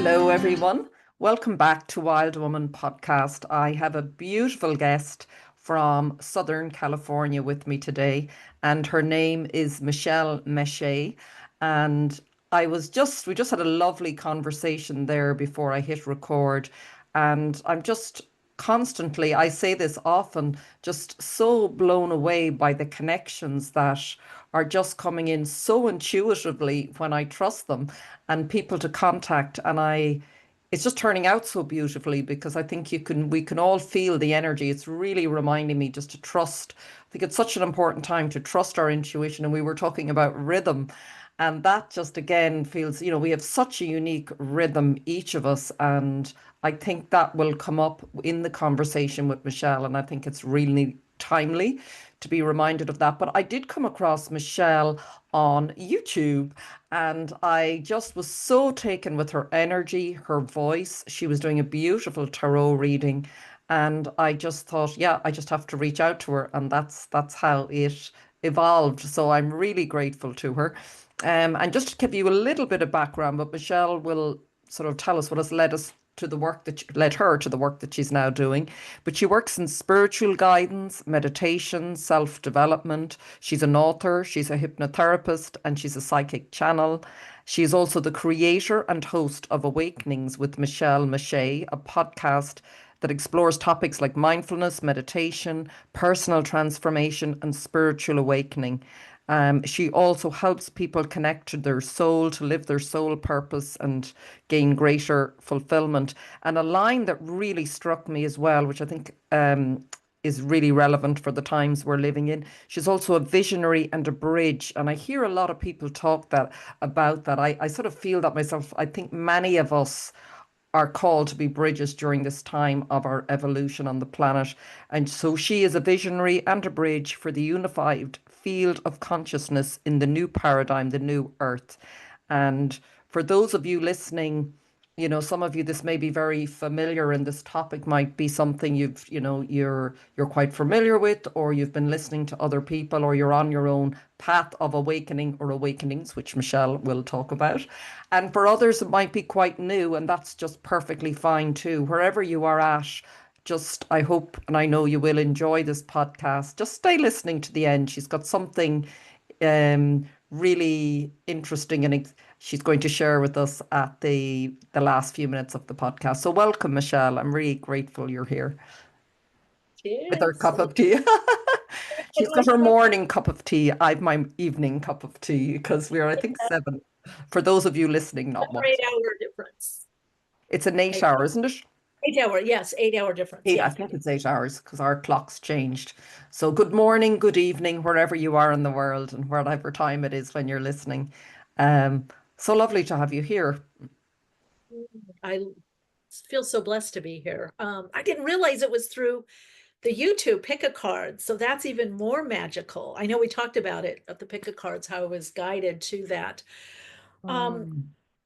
Hello, everyone. Welcome back to Wild Woman Podcast. I have a beautiful guest from Southern California with me today, and her name is Michele Meiche. And we just had a lovely conversation there before I hit record. And I'm just constantly, I say this often, just so blown away by the connections that are just coming in so intuitively when I trust them and people to contact. It's just turning out so beautifully because I think we can all feel the energy. It's really reminding me just to trust. I think it's such an important time to trust our intuition. And we were talking about rhythm. And that just again feels, we have such a unique rhythm, each of us. And I think that will come up in the conversation with Michele. And I think it's really timely to be reminded of that. But I did come across Michele on YouTube and I just was so taken with her energy, her voice. She was doing a beautiful tarot reading. And I just thought, yeah, I just have to reach out to her. And that's how it evolved. So I'm really grateful to her. And just to give you a little bit of background, but Michele will sort of tell us what has led her to the work that she's now doing. But she works in spiritual guidance, meditation, self-development. She's an author, she's a hypnotherapist, and she's a psychic channel. She is also the creator and host of Awakenings with Michele Meiche, a podcast that explores topics like mindfulness, meditation, personal transformation, and spiritual awakening. She also helps people connect to their soul, to live their soul purpose and gain greater fulfillment. And a line that really struck me as well, which I think is really relevant for the times we're living in. She's also a visionary and a bridge. And I hear a lot of people talk about that. I sort of feel that myself. I think many of us are called to be bridges during this time of our evolution on the planet. And so she is a visionary and a bridge for the unified field of consciousness in the new paradigm, the new earth. And for those of you listening, some of you, this may be very familiar and this topic might be something you're quite familiar with, or you've been listening to other people, or you're on your own path of awakening or awakenings, which Michele will talk about. And for others, it might be quite new, and that's just perfectly fine too. Wherever you are at, just I hope and I know you will enjoy this podcast. Just stay listening to the end. She's got something really interesting and she's going to share with us at the last few minutes of the podcast. So welcome, Michele. I'm really grateful you're here. Cheers. With her cup of tea. She's got her morning cup of tea. I've my evening cup of tea because we're, I think, 7. For those of you listening, not much. 8-hour difference. It's an 8 hour, isn't it? 8 hour, yes, 8 hour difference. I think it's 8 hours because our clock's changed. So good morning, good evening, wherever you are in the world and whatever time it is when you're listening. So lovely to have you here. I feel so blessed to be here. I didn't realize it was through the YouTube pick a card, so that's even more magical. I know we talked about it at the pick a cards, how I was guided to that.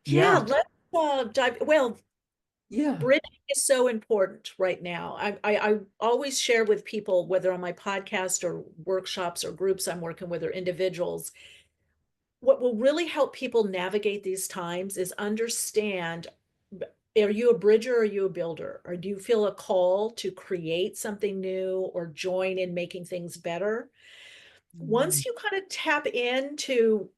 Yeah. Let's dive. Well, Yeah. bridging is so important right now. I always share with people, whether on my podcast or workshops or groups I'm working with or individuals, what will really help people navigate these times is understand, are you a bridger or are you a builder? Or do you feel a call to create something new or join in making things better? Once you kind of tap into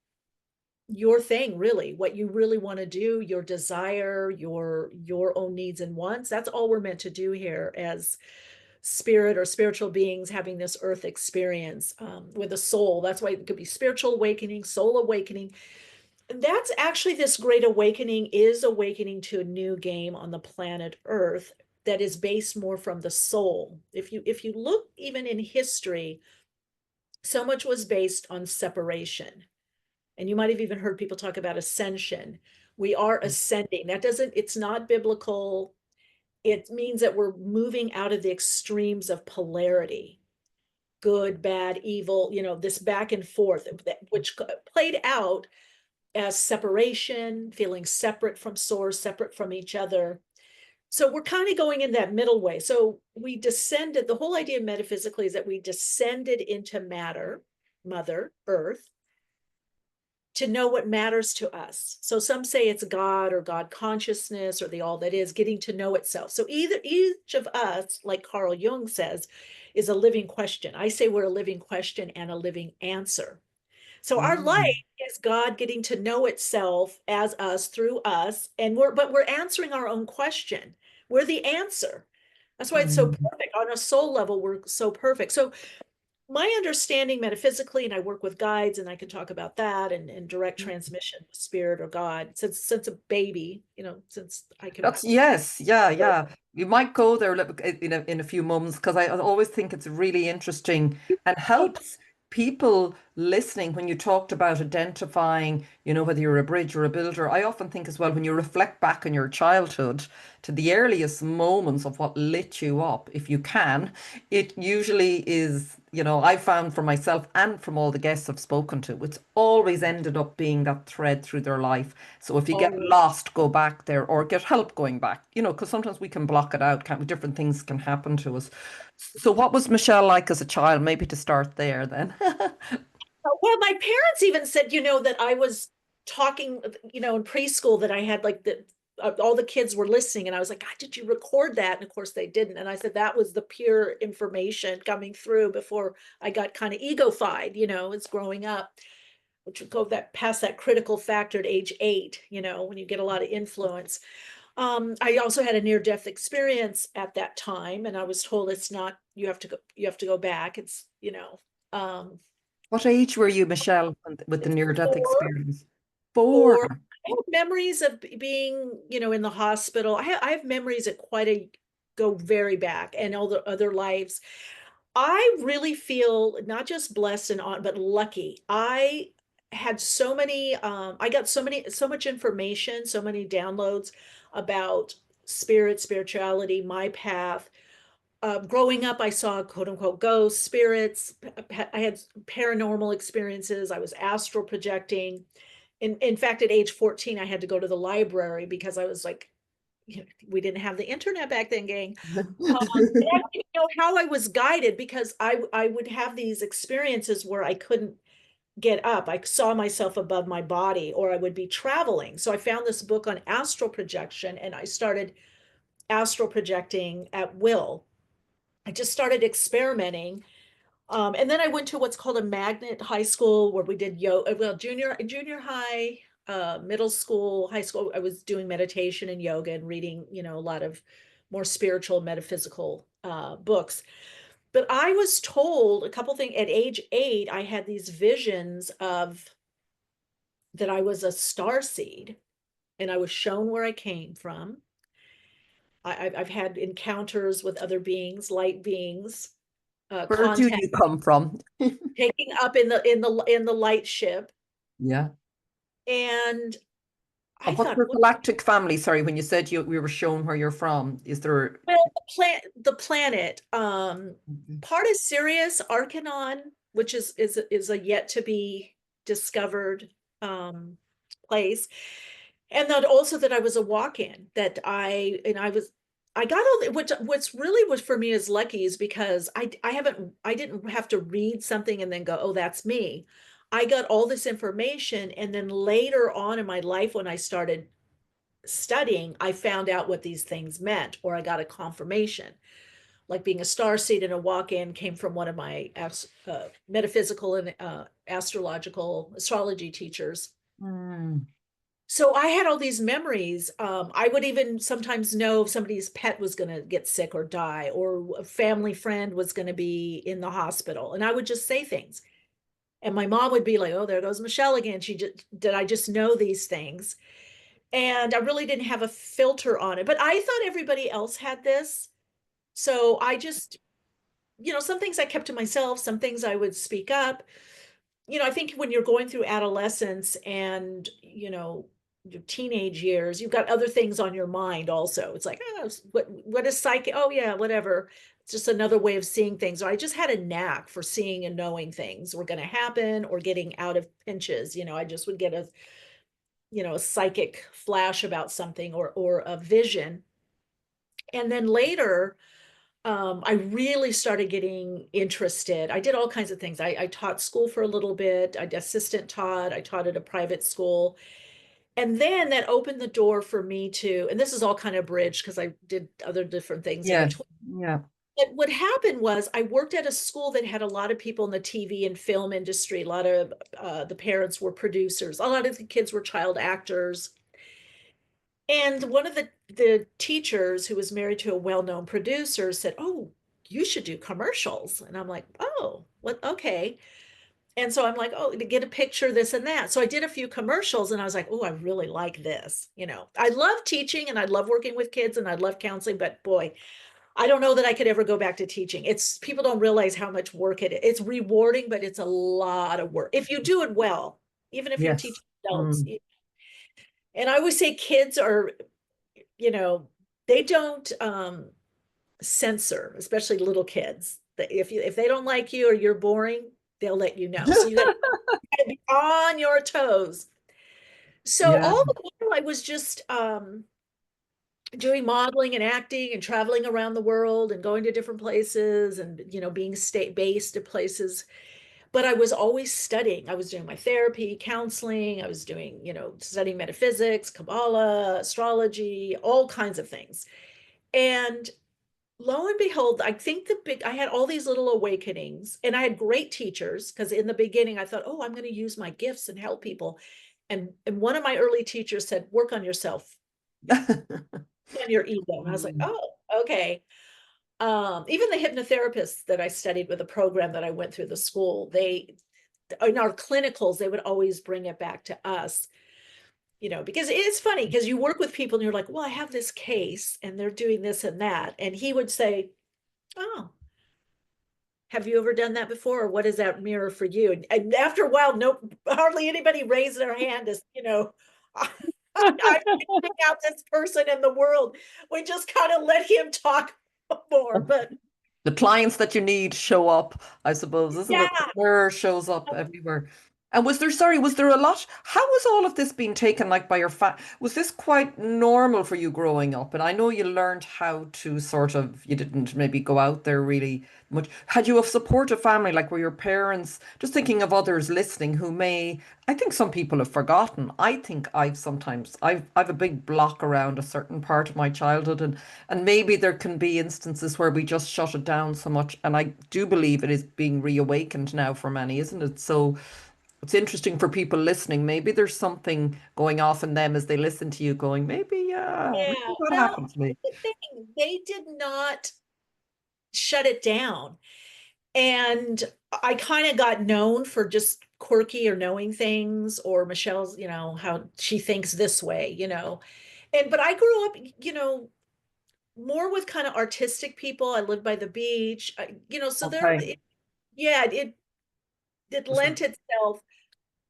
your thing, really, what you really want to do, your desire, your own needs and wants, that's all we're meant to do here as spirit or spiritual beings having this earth experience with a soul. That's why it could be spiritual awakening, soul awakening. That's actually, this great awakening is awakening to a new game on the planet Earth that is based more from the soul. If you look even in history, so much was based on separation. And you might have even heard people talk about ascension. We are ascending. It's not biblical. It means that we're moving out of the extremes of polarity, good, bad, evil, this back and forth, which played out as separation, feeling separate from source, separate from each other. So we're kind of going in that middle way. So we descended, the whole idea metaphysically is that we descended into matter, Mother Earth, to know what matters to us. So some say it's God or God consciousness or the all that is, getting to know itself. So either each of us, like Carl Jung says, is a living question. I say we're a living question and a living answer. So our life Mm, is God getting to know itself as us through us, and we're answering our own question. We're the answer. That's why it's so mm, perfect. On a soul level, we're so perfect. So my understanding metaphysically, and I work with guides, and I can talk about that and direct mm. transmission with spirit or God since a baby, since I can. That's yes, yeah, yeah. You might go there a little in a few moments because I always think it's really interesting and helps people listening when you talked about identifying, whether you're a bridge or a builder. I often think as well when you reflect back on your childhood to the earliest moments of what lit you up, if you can, it usually is, I found for myself and from all the guests I've spoken to, it's always ended up being that thread through their life. So if you get Oh, lost, go back there or get help going back, because sometimes we can block it out, can't we? Different things can happen to us. So what was Michelle like as a child? Maybe to start there then. well, my parents even said, that I was talking, in preschool that I had like all the kids were listening, and I was like, God, did you record that? And of course they didn't. And I said that was the pure information coming through before I got kind of egofied, as growing up, which would go that past that critical factor at age 8, when you get a lot of influence. I also had a near-death experience at that time, and I was told it's not, you have to go back. It's, um, What age were you, Michelle, with the it's near-death four, experience? Four. four. I have memories of being, in the hospital. I have memories that go very back, and all the other lives. I really feel not just blessed and on, but lucky. I got so much information, so many downloads about spirit, spirituality, my path. Growing up, I saw quote unquote ghosts, spirits. I had paranormal experiences. I was astral projecting. In fact, at age 14, I had to go to the library because I was like, we didn't have the internet back then, gang. And I don't even know how I was guided because I would have these experiences where I couldn't get up. I saw myself above my body, or I would be traveling. So I found this book on astral projection, and I started astral projecting at will. I just started experimenting. And then I went to what's called a magnet high school where we did yoga, well, junior high, middle school, high school. I was doing meditation and yoga and reading, a lot of more spiritual, metaphysical books. But I was told a couple things at age 8, I had these visions of that I was a star seed, and I was shown where I came from. I've had encounters with other beings, light beings, Where do contact, you come from? taking up in the light ship. Yeah. And I And what's thought, your galactic family? Sorry, when you said we were shown where you're from, is there? well, the planet, Mhm. part is Sirius, Arcanon, which is a yet to be discovered um place. And that also that I was a walk-in, that I got all the, what's really was for me is lucky is because I didn't have to read something and then go, oh, that's me. I got all this information, and then later on in my life when I started studying, I found out what these things meant, or I got a confirmation. Like being a star seed and a walk-in came from one of my metaphysical and astrological astrology teachers. Mm. So I had all these memories. I would even sometimes know if somebody's pet was going to get sick or die, or a family friend was going to be in the hospital, and I would just say things. And my mom would be like, "Oh, there goes Michelle again. Did I just know these things?" And I really didn't have a filter on it, but I thought everybody else had this. So I just, some things I kept to myself, some things I would speak up. I think when you're going through adolescence and, your teenage years, you've got other things on your mind also. It's like, oh, what is psychic? Oh yeah, whatever. It's just another way of seeing things. Or I just had a knack for seeing and knowing things were going to happen or getting out of pinches. I just would get a psychic flash about something or a vision. And then later, I really started getting interested. I did all kinds of things. I taught school for a little bit. I assistant taught. I taught at a private school. And then that opened the door for me to, and this is all kind of bridged because I did other different things in Yes. between. Yeah. But what happened was I worked at a school that had a lot of people in the TV and film industry. A lot of the parents were producers. A lot of the kids were child actors. And one of the teachers who was married to a well-known producer said, "Oh, you should do commercials." And I'm like, "Oh, what? Okay." And so I'm like, "Oh, to get a picture, this and that." So I did a few commercials and I was like, "Oh, I really like this." I love teaching and I love working with kids and I love counseling, but boy, I don't know that I could ever go back to teaching. It's people don't realize how much work it is. It's rewarding, but it's a lot of work. If you do it well, even if you're teaching Yes. adults. Mm. And I always say kids are, you know, they don't censor, especially little kids. If they don't like you or you're boring, they'll let you know. So you got to be on your toes. So Yeah. all the while I was just doing modeling and acting and traveling around the world and going to different places and being state based at places. But I was always studying. I was doing my therapy, counseling. I was doing, studying metaphysics, Kabbalah, astrology, all kinds of things. And lo and behold, I think I had all these little awakenings and I had great teachers because in the beginning I thought, oh, I'm going to use my gifts and help people. And one of my early teachers said, work on yourself, on your ego. And I was like, Mm. oh, okay. Even the hypnotherapists that I studied with the program that I went through the school, they in our clinicals, they would always bring it back to us, because it is funny because you work with people and you're like, well, I have this case and they're doing this and that. And he would say, oh, have you ever done that before? Or what is that mirror for you? And after a while, nope, hardly anybody raised their hand as, I'm figuring out this person in the world. We just kind of let him talk more. But The clients that you need show up, I suppose, isn't it? The yeah, mirror shows up everywhere. And was there a lot? How was all of this being taken like by your Was this quite normal for you growing up? And I know you learned how to sort of, you didn't maybe go out there really much. Had you a supportive family, like were your parents, just thinking of others listening who may, I think some people have forgotten. I think I've a big block around a certain part of my childhood and maybe there can be instances where we just shut it down so much. And I do believe it is being reawakened now for many, isn't it? So it's interesting for people listening. Maybe there's something going off in them as they listen to you going, maybe, yeah, maybe yeah. that Well, happened to me. the thing, they did not shut it down. And I kind of got known for just quirky or knowing things, or Michelle's, how she thinks this way, but I grew up, more with kind of artistic people. I lived by the beach, so Okay. yeah, it lent itself.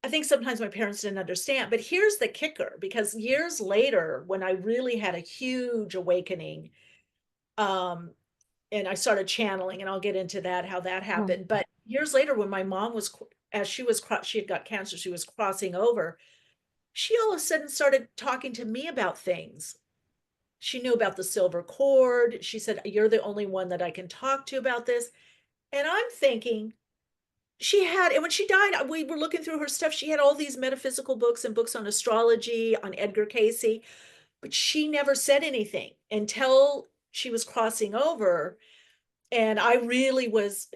I think sometimes my parents didn't understand, but here's the kicker, because years later, when I really had a huge awakening, um, and I started channeling, and I'll get into that, how that Mm. happened. But years later, when my mom was, as she had got cancer, she was crossing over. She all of a sudden started talking to me about things. She knew about the silver cord. She said, "You're the only one that I can talk to about this." And I'm thinking, and when she died, we were looking through her stuff. She had all these metaphysical books and books on astrology, on Edgar Cayce, but she never said anything until she was crossing over. And I really was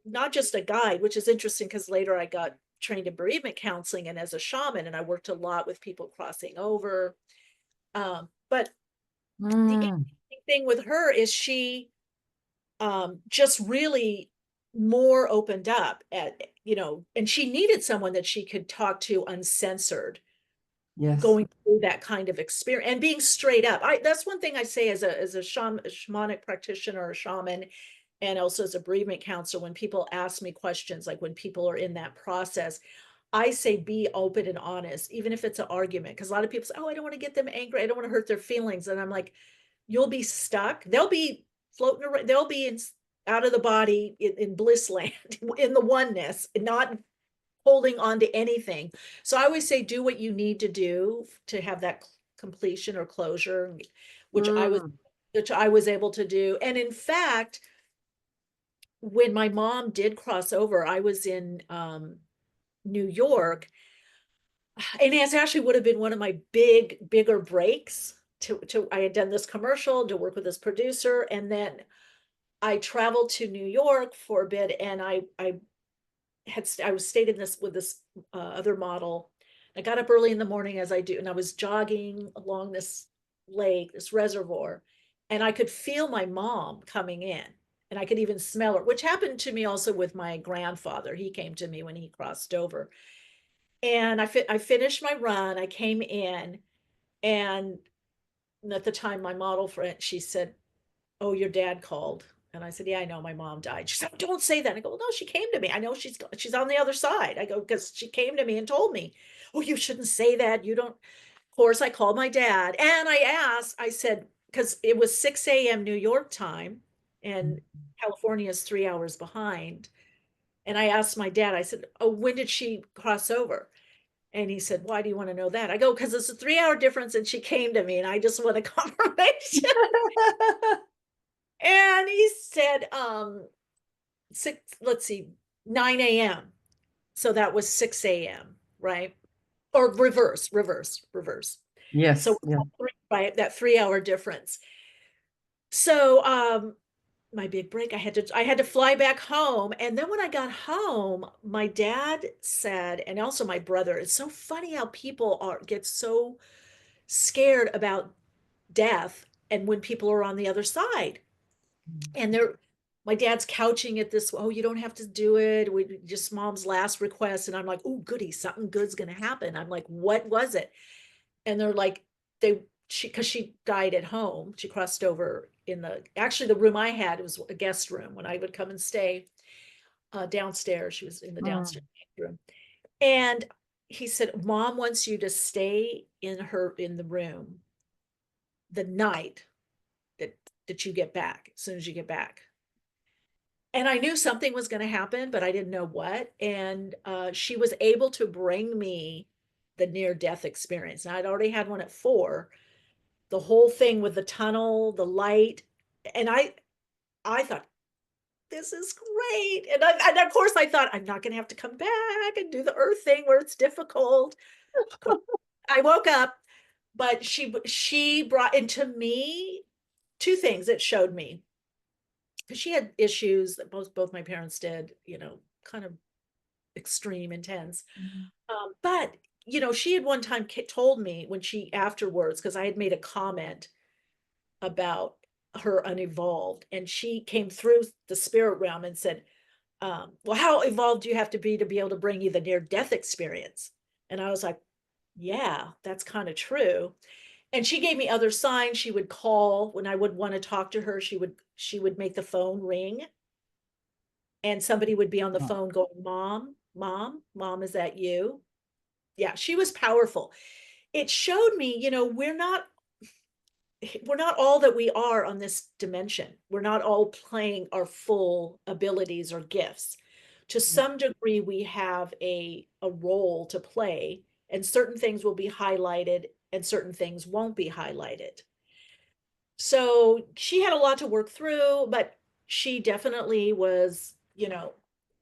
not just a guide, which is interesting because later I got trained in bereavement counseling and as a shaman, and I worked a lot with people crossing over. But the Mm. interesting thing with her is she just really more opened up and she needed someone that she could talk to uncensored, Yes. going through that kind of experience and being straight up. That's one thing I say as a shamanic practitioner or shaman, and also as a bereavement counselor. When people ask me questions, like when people are in that process, I say be open and honest, even if it's an argument. Because a lot of people say, "Oh, I don't want to get them angry. I don't want to hurt their feelings." And I'm like, you'll be stuck. They'll be floating around. They'll be out of the body in bliss land, in the oneness, and not holding on to anything. So I always say, do what you need to do to have that completion or closure, which I was Mm. which I was able to do. And in fact, when my mom did cross over, I was in New York, and it actually would have been one of my bigger breaks. I had done this commercial to work with this producer, and then I traveled to New York for a bit, and I was stayed in this with this other model. I got up early in the morning, as I do, and I was jogging along this lake, this reservoir, and I could feel my mom coming in, and I could even smell her, which happened to me also with my grandfather. He came to me when he crossed over, and I finished my run. I came in, and at the time, my model friend, she said, "Oh, your dad called." And I said, "Yeah, I know, my mom died." She said, "Oh, don't say that." I go, "Well, no, she came to me. I know she's on the other side." I go, "Because she came to me and told me." "Oh, you shouldn't say that. You don't." Of course, I called my dad and I asked, I said, because it was 6 a.m. New York time, and California is 3 hours behind. And I asked my dad, I said, "Oh, when did she cross over?" And he said, "Why do you want to know that?" I go, "Because it's a 3 hour difference and she came to me and I just want a confirmation." And he said, let's see, 9 a.m. So that was 6 a.m., right? Or reverse. So Yes, yeah. right, that 3 hour difference. So my big break, I had to fly back home. And then when I got home, my dad said, and also my brother, it's so funny how people get so scared about death and when people are on the other side. And my dad's couching it this, "Oh, you don't have to do it. We just mom's last request." And I'm like, "Oh, goody, something good's gonna happen." I'm like, "What was it?" And they're like, because she died at home. She crossed over actually the room I had, it was a guest room when I would come and stay downstairs. She was in the Mm. downstairs room. And he said, "Mom wants you to stay in the room the night that you get back, as soon as you get back." And I knew something was going to happen, but I didn't know what. And she was able to bring me the near death experience. And I'd already had one at 4, the whole thing with the tunnel, the light. And I thought, this is great. And of course, I thought, I'm not going to have to come back and do the earth thing where it's difficult. I woke up, but she brought into me two things it showed me, because she had issues that both my parents did, kind of extreme, intense. But she had one time told me, when she afterwards, because I had made a comment about her unevolved, and she came through the spirit realm and said, "Well, how evolved do you have to be able to bring you the near death experience?" And I was like, "Yeah, that's kind of true." And she gave me other signs. She would call when I would want to talk to her. She would make the phone ring, and somebody would be on the Oh. phone going, "Mom, mom, mom, is that you?" Yeah, she was powerful. It showed me, we're not all that we are on this dimension. We're not all playing our full abilities or gifts. To some degree, we have a role to play, and certain things will be highlighted and certain things won't be highlighted. So she had a lot to work through, but she definitely was,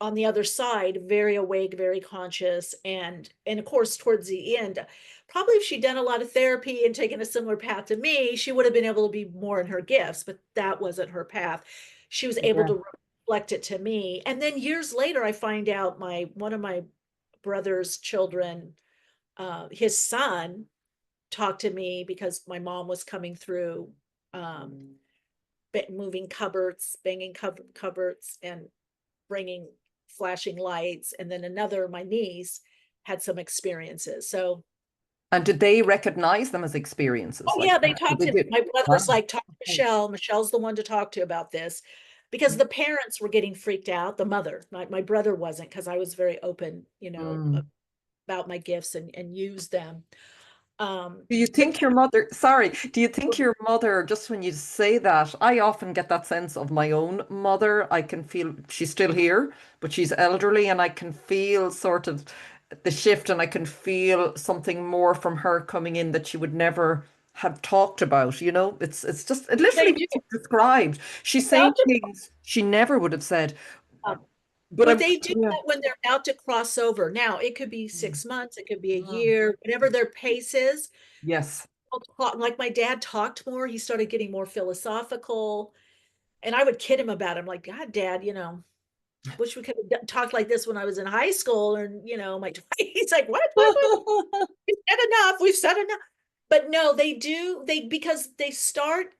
on the other side, very awake, very conscious. And of course, towards the end, probably if she'd done a lot of therapy and taken a similar path to me, she would have been able to be more in her gifts, but that wasn't her path. She was able Yeah. to reflect it to me. And then years later, I find out one of my brother's children, his son, talked to me because my mom was coming through, um, moving cupboards, banging cupboards, and bringing flashing lights. And then my niece, had some experiences. So, And did they recognize them as experiences? oh Like, yeah, they talked they to did. my Wow. brother's like, "Talk to Okay. Michelle. Michelle's the one to talk to about this," because the parents were getting freaked out. The mother, my brother wasn't, because I was very open, Mm. about my gifts and use them. Do you But think your mother, sorry, do you think your mother, just when you say that, I often get that sense of my own mother. I can feel she's still here, but she's elderly, and I can feel sort of the shift, and I can feel something more from her coming in that she would never have talked about, you know? It's just it They literally do. what you described. She's saying About to, things she never would have said. But but I'm they do yeah. that when they're about to cross over. Now, it could be Mm. 6 months, it could be a Mm. year, whatever their pace is. Yes. Like my dad talked more, he started getting more philosophical. And I would kid him about it. I'm like, God, Dad, wish we could have talked like this when I was in high school or, my 20s. He's like, what? We've said enough. We've said enough. But no, they do, because they start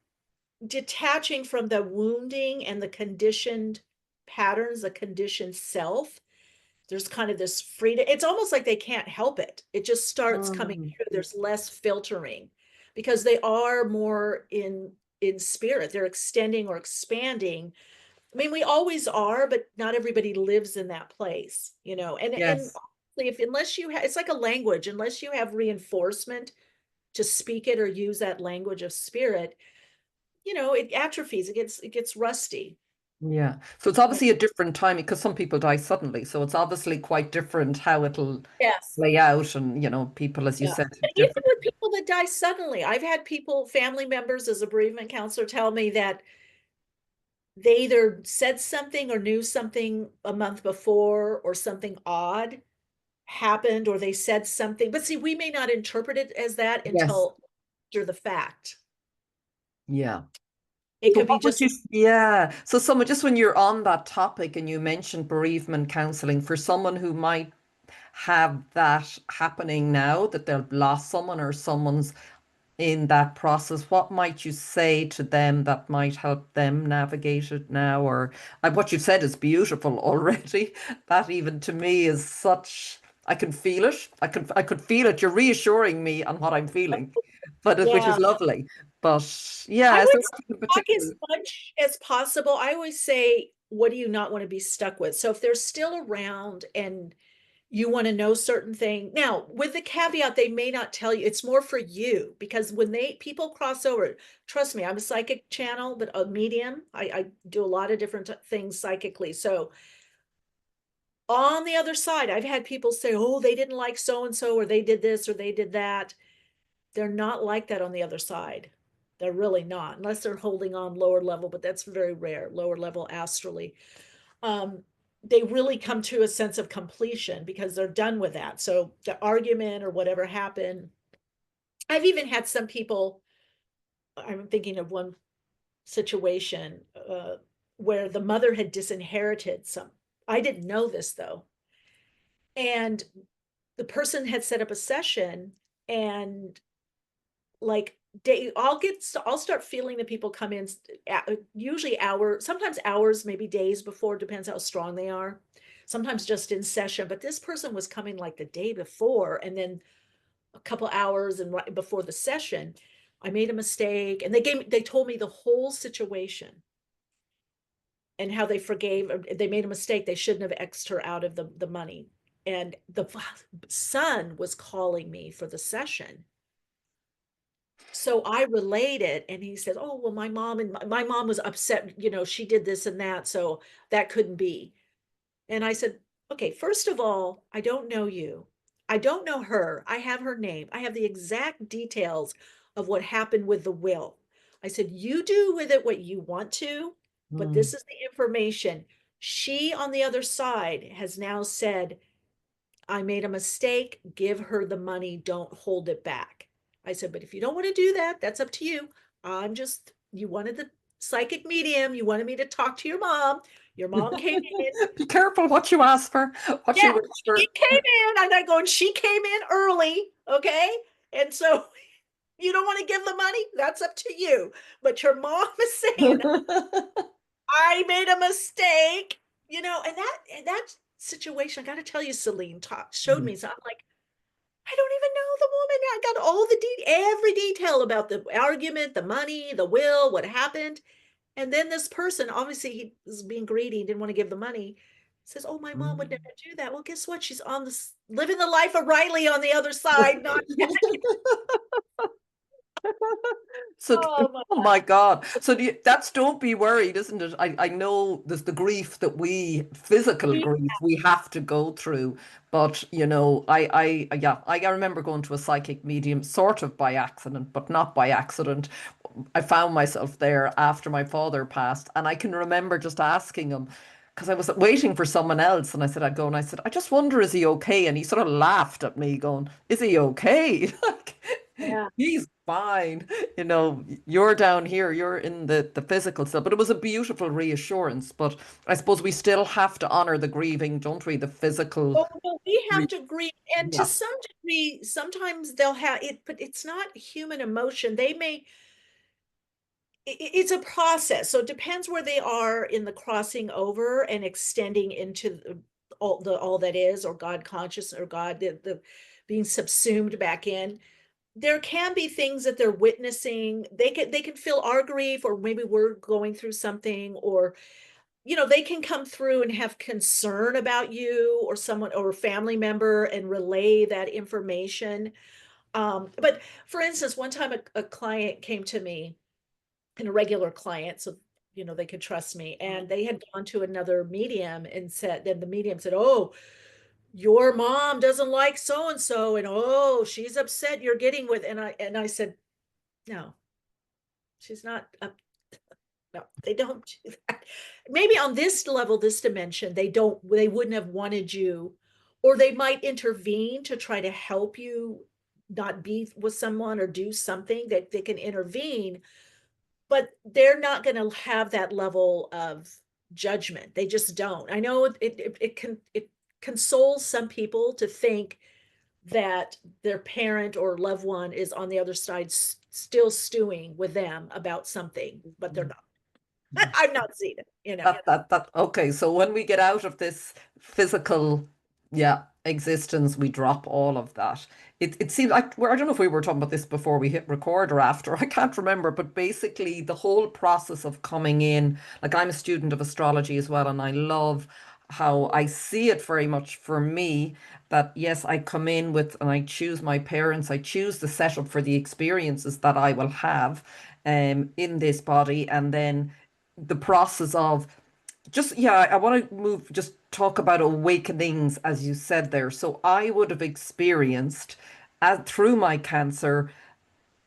detaching from the wounding and the conditioned patterns, the conditioned self. There's kind of this freedom. It's almost like they can't help it. It just starts coming Mm. through. There's less filtering because they are more in spirit. They're extending or expanding. I mean, we always are, but not everybody lives in that place, and Yes. if unless you have, it's like a language, unless you have reinforcement to speak it or use that language of spirit, it atrophies, it gets rusty. Yeah. So it's Yeah. obviously a different time because some people die suddenly. So it's obviously quite different how it'll Yes. play out. And, people, as you Yeah. said, And have even different. with people that die suddenly, I've had people, family members as a bereavement counselor, tell me that they either said something or knew something a month before, or something odd happened, or they said something. But see, we may not interpret it as that Yes. until after the fact. Yeah. It So could be what would just, you, yeah. So someone, just when you're on that topic and you mentioned bereavement counseling, for someone who might have that happening now, that they've lost someone or someone's in that process, what might you say to them that might help them navigate it now? Or what you've said is beautiful already. That even to me is such, I can feel it. I could feel it. You're reassuring me on what I'm feeling, which is yeah. lovely. But I yeah, is would there anything in talk as particular? much as possible. I always say, what do you not want to be stuck with? So if they're still around and you want to know certain thing. Now, with the caveat, they may not tell you. It's more for you, because when people cross over, trust me, I'm a psychic channel, but a medium. I do a lot of different things psychically. So on the other side, I've had people say, oh, they didn't like so and so, or they did this, or they did that. They're not like that on the other side. They're really not, unless they're holding on lower level, but that's very rare, lower level astrally. Um, they really come to a sense of completion because they're done with that. So the argument or whatever happened, I've even had some people, I'm thinking of one situation where the mother had disinherited some. I didn't know this though. And the person had set up a session, and like I'll start feeling the people come in usually sometimes hours, maybe days before, depends how strong they are. Sometimes just in session, but this person was coming like the day before, and then a couple hours and right before the session, I made a mistake, and they told me the whole situation and how they made a mistake. They shouldn't have X'd her out of the money. And the son was calling me for the session. So I relayed it, and he said, oh, well, my mom was upset, she did this and that, so that couldn't be. And I said, okay, first of all, I don't know you. I don't know her. I have her name. I have the exact details of what happened with the will. I said, you do with it what you want to, but Mm. this is the information. She, on the other side, has now said, I made a mistake. Give her the money. Don't hold it back. I said, but if you don't want to do that, that's up to you. You wanted the psychic medium. You wanted me to talk to your mom. Your mom came in. Be careful what you ask for, what you Yeah, wish she for. came in. And I go, and she came in early. Okay. And so you don't want to give the money? That's up to you. But your mom is saying, I made a mistake, and that situation, I got to tell you, Celine showed me. So I'm like, I don't even know the woman. I got all every detail about the argument, the money, the will, what happened. And then this person, obviously he was being greedy, didn't want to give the money, says, oh, my mom would never do that. Well, guess what? She's living the life of Riley on the other side. Not So, Oh my oh my God. God. So that's don't be worried, isn't it? I know there's the grief that we, physical We, grief, we have to go through. But, yeah, I remember going to a psychic medium sort of by accident, but not by accident. I found myself there after my father passed, and I can remember just asking him, because I was waiting for someone else, and I'd go and I said, I just wonder, is he okay? And he sort of laughed at me, going, is he okay? Like, yeah. he's fine. You're down here, you're in the physical stuff. But it was a beautiful reassurance. But I suppose we still have to honor the grieving, don't we? The physical. Oh, well, we have Grief. to grieve, and to Yeah. some degree, sometimes they'll have it, but it's not human emotion. They may, it's a process. So it depends where they are in the crossing over and extending into all that is, or God conscious, or God, the being subsumed back in. There can be things that they're witnessing. They can feel our grief, or maybe we're going through something, or they can come through and have concern about you or someone or a family member and relay that information. But for instance, one time a client came to me, and a regular client, so they could trust me, and they had gone to another medium and said, then the medium said, oh, your mom doesn't like so and so, and oh, she's upset you're getting with, and I said, no, she's not up. No, they don't do that. Maybe on this level, this dimension, they wouldn't have wanted you, or they might intervene to try to help you not be with someone or do something that they can intervene, but they're not going to have that level of judgment. They just don't. I know it consoles some people to think that their parent or loved one is on the other side still stewing with them about something, but they're not. I've not seen it. Okay. So when we get out of this physical, yeah, existence, we drop all of that. It seems like I don't know if we were talking about this before we hit record or after. I can't remember, but basically the whole process of coming in, like I'm a student of astrology as well, and I love how I see it very much for me that yes, I come in with and I choose my parents, I choose the setup for the experiences that I will have in this body, and then the process of just yeah, I want to move just talk about awakenings as you said there. So I would have experienced through my cancer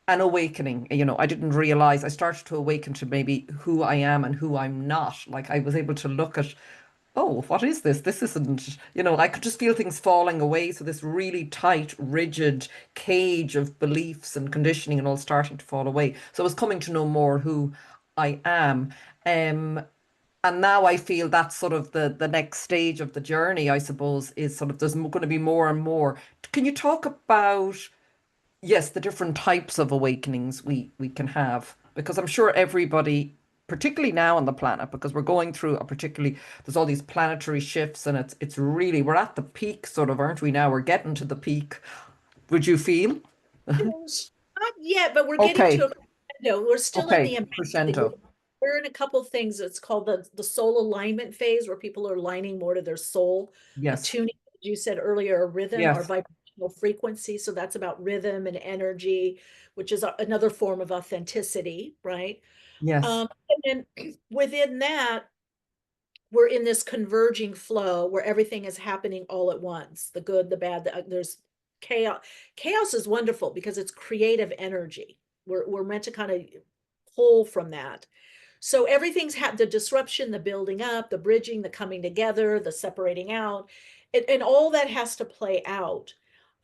an awakening. I didn't realize I started to awaken to maybe who I am and who I'm not. Like I was able to look at, oh, what is this? This isn't, I could just feel things falling away. So this really tight, rigid cage of beliefs and conditioning and all starting to fall away. So I was coming to know more who I am. And now I feel that's sort of the next stage of the journey, I suppose, is sort of there's going to be more and more. Can you talk about, yes, the different types of awakenings we can have? Because I'm sure everybody, particularly now on the planet, because we're going through a particularly, there's all these planetary shifts, and it's really, we're at the peak, sort of, aren't we now? We're getting to the peak. Would you feel? Not yet, but we're getting to Okay. a crescendo. We're still in the Okay. immensity. Crescendo. We're in a couple of things. It's called the soul alignment phase, where people are aligning more to their soul, Yes. attuning, as you said earlier, a rhythm or Yes. vibrational frequency. So that's about rhythm and energy, which is another form of authenticity, right? Yes. And then within that, we're in this converging flow where everything is happening all at once, the good, the bad, there's chaos is wonderful because it's creative energy. We're meant to kind of pull from that. So everything's had the disruption, the building up, the bridging, the coming together, the separating out, and all that has to play out.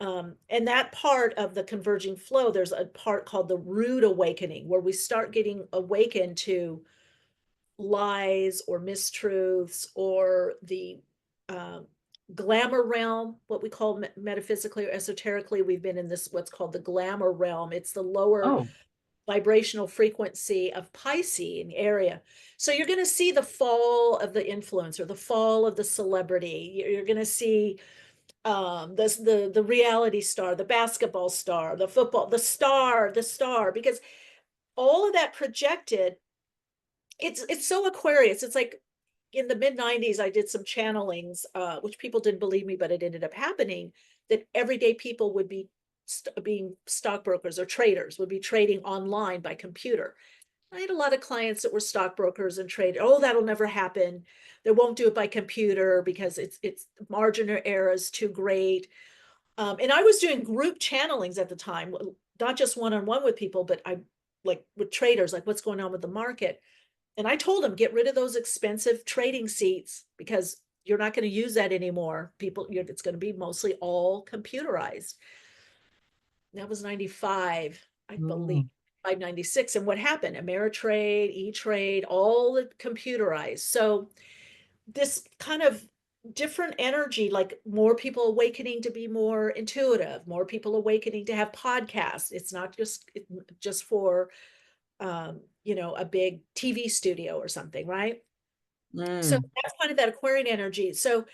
And that part of the converging flow, there's a part called the rude awakening, where we start getting awakened to lies or mistruths, or the um, glamour realm, what we call metaphysically or esoterically. We've been in this, what's called the glamour realm. It's the lower Oh. vibrational frequency of Pisces area. So you're going to see the fall of the influencer, the fall of the celebrity. You're going to see the reality star, the basketball star, the football, the star, because all of that projected, it's so Aquarius. It's like in the mid 90s, I did some channelings, which people didn't believe me, but it ended up happening, that everyday people would be being stockbrokers or traders, would be trading online by computer. I had a lot of clients that were stockbrokers and trade. Oh, that'll never happen. They won't do it by computer because it's margin of error is too great. And I was doing group channelings at the time, not just one-on-one with people, but I like with traders, like what's going on with the market. And I told them, get rid of those expensive trading seats because you're not going to use that anymore. It's going to be mostly all computerized. That was 95, I believe, Mm. 596. And what happened? Ameritrade, E-Trade, all computerized. So this kind of different energy, like more people awakening to be more intuitive, more people awakening to have podcasts. It's not just for a big TV studio or something, right? So Mm. that's kind of that Aquarian energy. So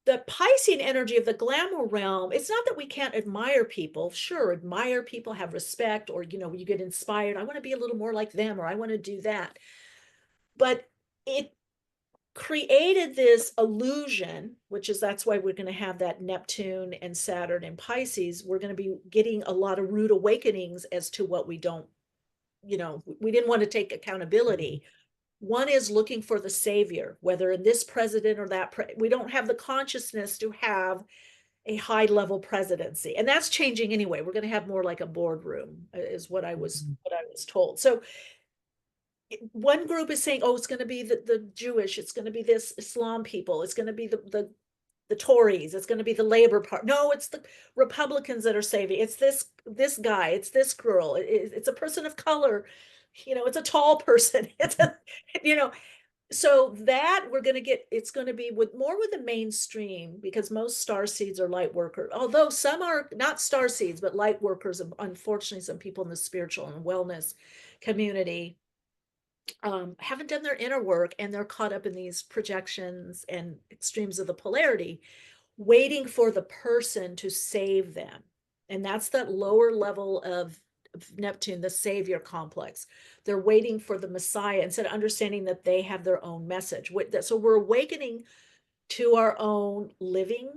the Piscean energy of the glamour realm, it's not that we can't admire people. Sure, admire people, have respect, or you get inspired. I want to be a little more like them, or I want to do that. But it created this illusion, that's why we're going to have that Neptune and Saturn and Pisces. We're going to be getting a lot of rude awakenings as to what we don't, we didn't want to take accountability. One is looking for the savior, whether in this president or that. We don't have the consciousness to have a high level presidency, and that's changing anyway. We're going to have more like a boardroom, is what I was told. So one group is saying, oh, it's going to be the Jewish, it's going to be this Islam people, it's going to be the Tories, it's going to be the Labor Party. No, it's the Republicans that are saving. It's this guy, it's this girl, it's a person of color, it's a tall person. It's a, you know, so that we're going to get, it's going to be with the mainstream, because most star seeds are light workers, although some are not star seeds, but light workers. And unfortunately, some people in the spiritual and wellness community haven't done their inner work, and they're caught up in these projections and extremes of the polarity, waiting for the person to save them. And that's that lower level of Neptune, the savior complex. They're waiting for the Messiah instead of understanding that they have their own message. So we're awakening to our own living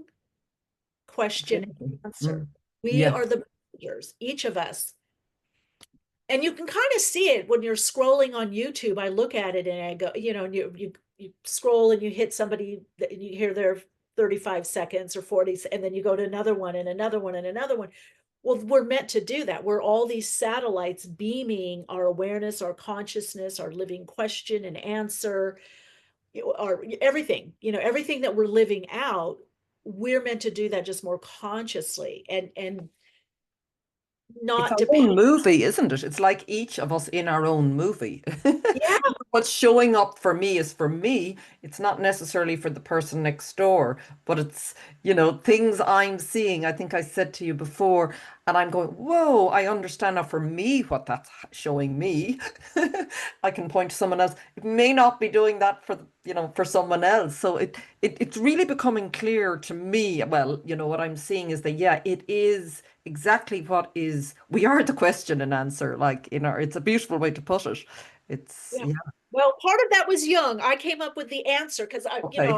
question and answer. Mm. We Yeah. are the messengers, each of us. And you can kind of see it when you're scrolling on YouTube. I look at it and I go, and you scroll and you hit somebody that you hear their 35 seconds or 40, and then you go to another one and another one and another one. Well, we're meant to do that. We're all these satellites beaming our awareness, our consciousness, our living question and answer, our everything, everything that we're living out. We're meant to do that just more consciously and It's not our depend. own movie, isn't it? It's like each of us in our own movie. Yeah, What's showing up for me is for me. It's not necessarily for the person next door, but it's, things I'm seeing. I think I said to you before, and I'm going, whoa, I understand now for me what that's showing me. I can point to someone else. It may not be doing that for someone else. So it's really becoming clear to me. Well, what I'm seeing is that, yeah, it is exactly we are the question and answer, like it's a beautiful way to put it. It's, yeah. yeah. Well, part of that was Jung. I came up with the answer because Okay.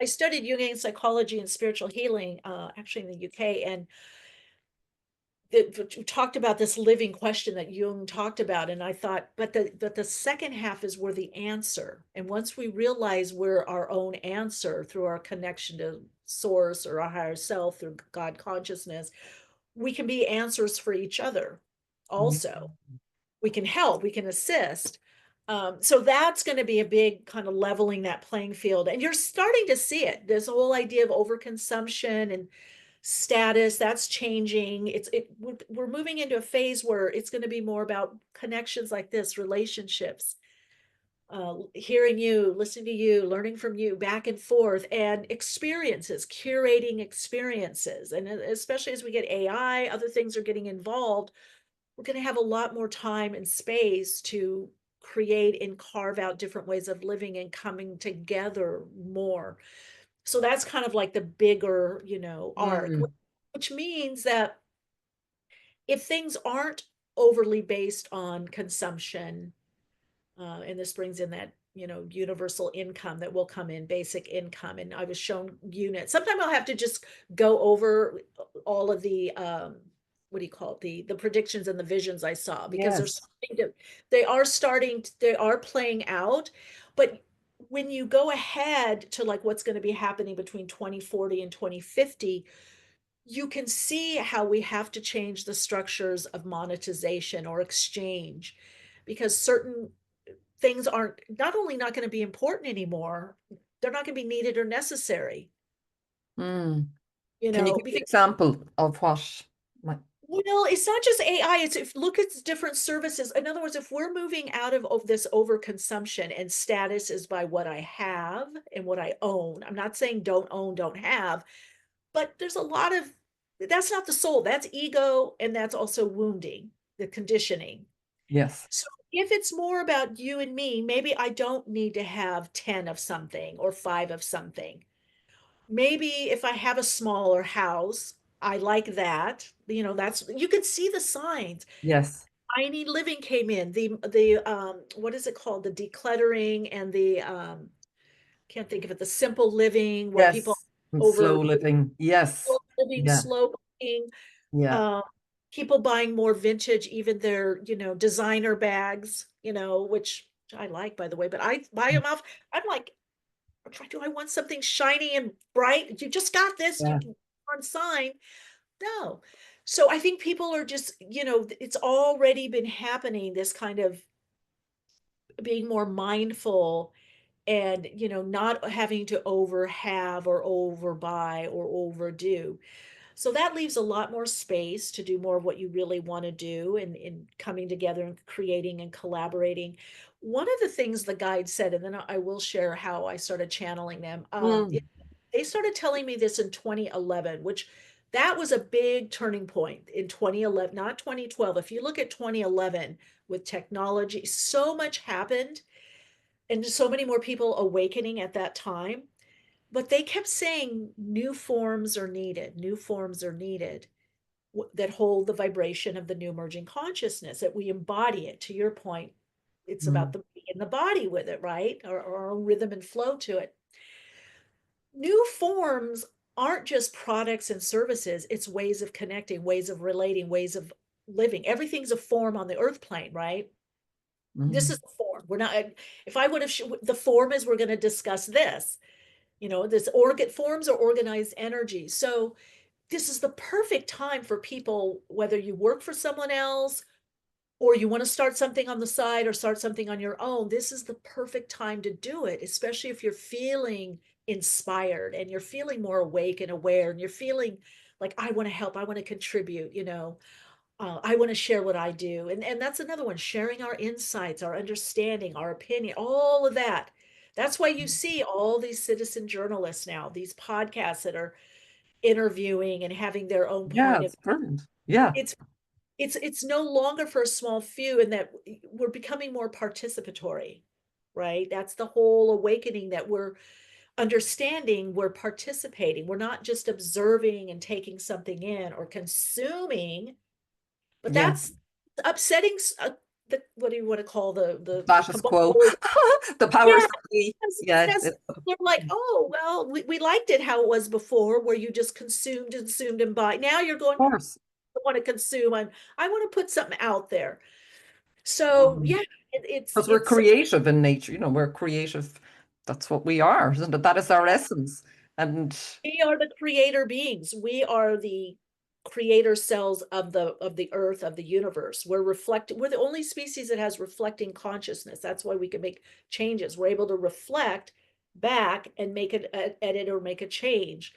I studied Jungian psychology and spiritual healing, actually in the UK, and talked about this living question that Jung talked about. And I thought, but the second half is where the answer. And once we realize we're our own answer through our connection to source or our higher self, through God consciousness, we can be answers for each other also. We can help, we can assist. So that's going to be a big kind of leveling that playing field. And you're starting to see it. This whole idea of overconsumption and status, that's changing. We're moving into a phase where it's going to be more about connections like this, relationships, hearing you, listening to you, learning from you, back and forth, and experiences, curating experiences. And especially as we get AI, other things are getting involved, we're going to have a lot more time and space to create and carve out different ways of living and coming together more. So that's kind of like the bigger, arc, Mm. which means that if things aren't overly based on consumption, and this brings in that universal income that will come in, basic income. And I was shown units. Sometimes I'll have to just go over all of the, what do you call it? The predictions and the visions I saw, because Yes. they are playing out. But when you go ahead to like what's going to be happening between 2040 and 2050, you can see how we have to change the structures of monetization or exchange, because certain things aren't not only not going to be important anymore, they're not going to be needed or necessary, Mm. Can you give me an because example of what? well, it's not just AI. It's if look at different services. In other words, if we're moving out of this overconsumption and status is by what I have and what I own. I'm not saying don't own, don't have, but there's a lot of that's not the soul. That's ego, and that's also wounding, the conditioning. Yes. So if it's more about you and me, maybe I don't need to have 10 of something or 5 of something. Maybe if I have a smaller house, I like that. That's you can see the signs. Yes. Tiny living came in. The what is it called? The decluttering and the can't think of it, the simple living where people Yes. And over slow living. Yes. living, Yeah. slow cooking, Yeah. uh, people buying more vintage, even their, designer bags, which I like, by the way, but I buy them off. I'm like, do I want something shiny and bright? You just got this, you Yeah. can on sign. No. So I think people are just, it's already been happening, this kind of being more mindful and, not having to over have or overbuy or overdo. So that leaves a lot more space to do more of what you really want to do in coming together and creating and collaborating. One of the things the guide said, and then I will share how I started channeling them. Mm. They started telling me this in 2011, which that was a big turning point in 2011, not 2012. If you look at 2011 with technology, so much happened and so many more people awakening at that time. But they kept saying new forms are needed, new forms are needed that hold the vibration of the new emerging consciousness, that we embody it. To your point, it's about Mm. the in the body with it, right? Or rhythm and flow to it. New forms aren't just products and services, it's ways of connecting, ways of relating, ways of living. Everything's a form on the earth plane, right? This is Mm. the form. We're not, if I would have, the form is we're going to discuss this. This organ forms are organized energy. So this is the perfect time for people, whether you work for someone else or you want to start something on the side or start something on your own. This is the perfect time to do it, especially if you're feeling inspired and you're feeling more awake and aware and you're feeling like, I want to help, I want to contribute, I want to share what I do. And that's another one, sharing our insights, our understanding, our opinion, all of that. That's why you see all these citizen journalists now, these podcasts that are interviewing and having their own Yeah, point of it's brilliant. Yeah. it's it's no longer for a small few, and that we're becoming more participatory, right? That's the whole awakening, that we're understanding, we're participating, we're not just observing and taking something in or consuming. But Yeah. that's upsetting. What do you want to call the Status quo. cabal? The powers Yeah, that be. because Yeah. they're like, oh well, we liked it how it was before, where you just consumed and buy. Now you're going, Of course. I want to consume. I want to put something out there. So yeah, it's Because we're it's creative in nature, we're creative. That's what we are, isn't it? That is our essence. And we are the creator beings. We are the creator cells of the earth, of the universe. We're the only species that has reflecting consciousness. That's why we can make changes. We're able to reflect back and make an edit or make a change.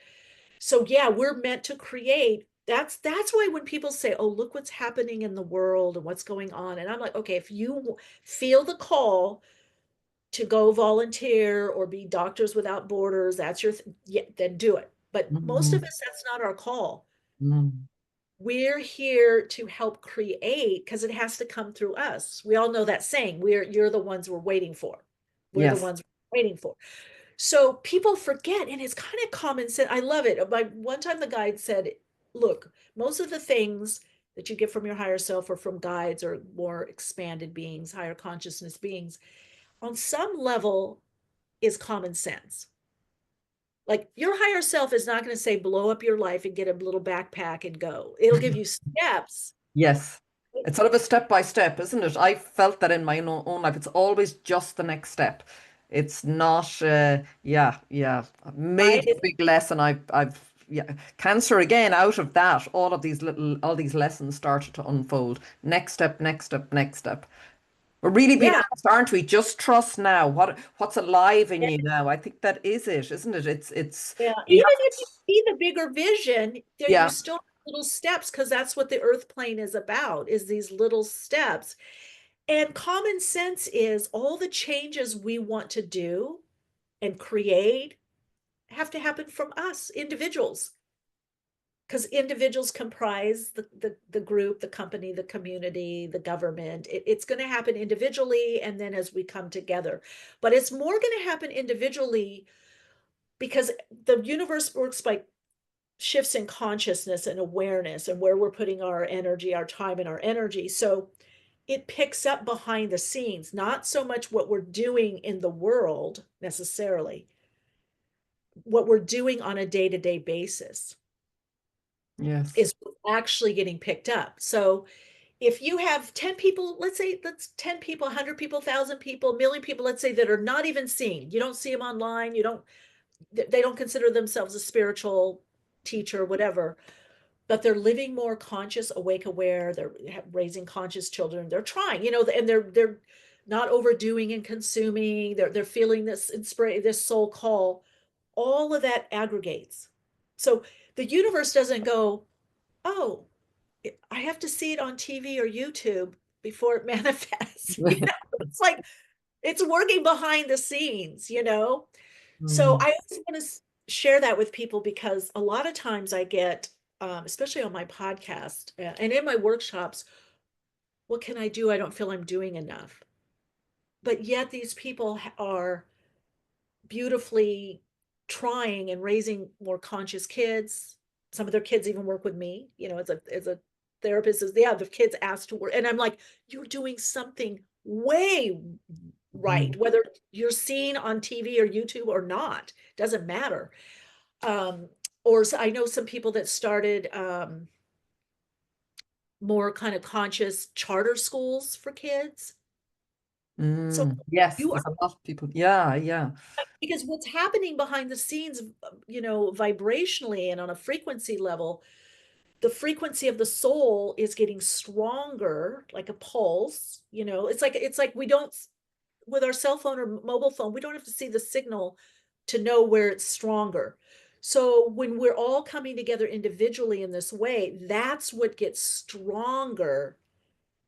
So yeah, we're meant to create. That's why when people say, oh, look what's happening in the world and what's going on, and I'm like, okay, if you feel the call to go volunteer or be Doctors Without Borders, that's yeah, then do it. But most of mm, us, that's not our call. mm, We're here to help create, because it has to come through us. We all know that saying, you're the ones we're waiting for. We're the yes. ones we're waiting for. So people forget, and it's kind of common sense. I love it. One time the guide said, look, most of the things that you get from your higher self or from guides or more expanded beings, higher consciousness beings, on some level is common sense. Like your higher self is not going to say blow up your life and get a little backpack and go. It'll give you steps. Yes. It's sort of a step by step, isn't it? I felt that in my own life. It's always just the next step. It's not, yeah. Right? Major big lesson. Yeah, cancer again. Out of that, all these lessons started to unfold. Next step, next step, next step. We're really being Yeah. asked, aren't we? Just trust now. What's alive in you now? I think that is it, isn't it? It's Yeah. we Even have if you see the bigger vision, there you yeah, still have little steps because that's what the earth plane is about, is these little steps. And common sense is all the changes we want to do and create have to happen from us, individuals. Because individuals comprise the group, the company, the community, the government. It's going to happen individually and then as we come together. But it's more going to happen individually because the universe works by shifts in consciousness and awareness and where we're putting our energy, our time, and our energy. So it picks up behind the scenes, not so much what we're doing in the world necessarily, what we're doing on a day to day basis yes. is actually getting picked up. So if you have 10 people, let's say that's 10 people, 100 people, 1,000 people, a million people, let's say, that are not even seen, you don't see them online, they don't consider themselves a spiritual teacher, whatever, but they're living more conscious, awake, aware. They're raising conscious children. They're trying, and they're not overdoing and consuming. They're feeling this inspiration, this soul call. All of that aggregates. So the universe doesn't go, oh, I have to see it on TV or YouTube before it manifests. It's like it's working behind the scenes. So Mm, I always want to share that with people because a lot of times I get, especially on my podcast and in my workshops, what can I do? I don't feel I'm doing enough. But yet these people are beautifully trying and raising more conscious kids. Some of their kids even work with me, as a therapist. Is yeah, the kids asked to work, and I'm like, you're doing something way right, mm, whether you're seen on TV or YouTube or not, doesn't matter. Um, or I know some people that started more kind of conscious charter schools for kids. So yes, you are there's a lot of people. Yeah, yeah. because what's happening behind the scenes, vibrationally and on a frequency level, the frequency of the soul is getting stronger, like a pulse. It's like we don't, with our cell phone or mobile phone, we don't have to see the signal to know where it's stronger. So when we're all coming together individually in this way, that's what gets stronger.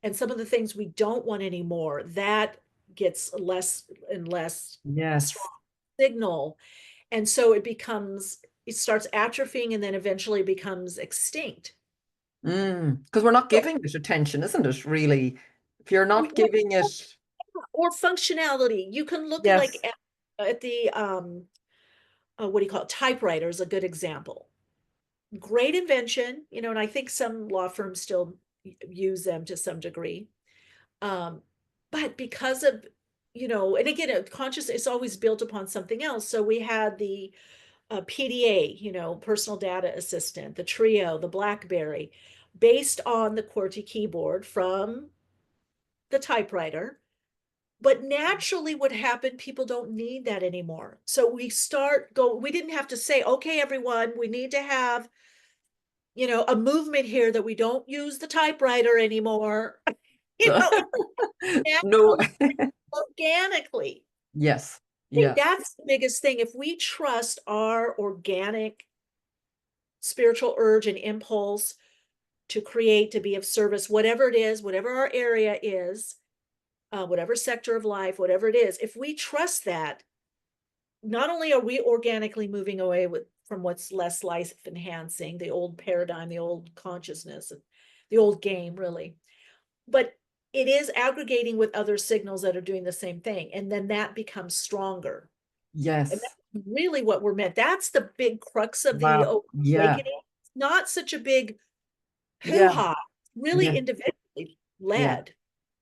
And some of the things we don't want anymore, that gets less and less strong Yes. signal. And so it starts atrophying and then eventually becomes extinct. Because we're not So, giving it attention, isn't it, really? If you're not giving it, or functionality. You can look like yes. at the what do you call it? Typewriter is a good example. Great invention, and I think some law firms still use them to some degree. Um, but because of, and again, conscious is always built upon something else. So we had the PDA, personal data assistant, the Trio, the BlackBerry, based on the QWERTY keyboard from the typewriter. But naturally, what happened, people don't need that anymore. So we didn't have to say, okay, everyone, we need to have, a movement here that we don't use the typewriter anymore. It No. naturally, organically. Yes. I think Yeah. that's the biggest thing. If we trust our organic spiritual urge and impulse to create, to be of service, whatever it is, whatever our area is, whatever sector of life, whatever it is, if we trust that, not only are we organically moving away from what's less life enhancing, the old paradigm, the old consciousness, the old game, really, but it is aggregating with other signals that are doing the same thing. And then that becomes stronger. And Yes. that's really what we're meant. That's the big crux of the Wow. Yeah. awakening. It's not such a big Yeah. hoo-ha, really Yeah. individually Yeah. led.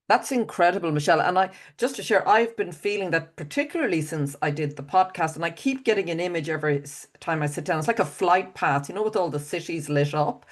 That's incredible, Michelle. And I just to share, I've been feeling that particularly since I did the podcast, and I keep getting an image every time I sit down. It's like a flight path, with all the cities lit up.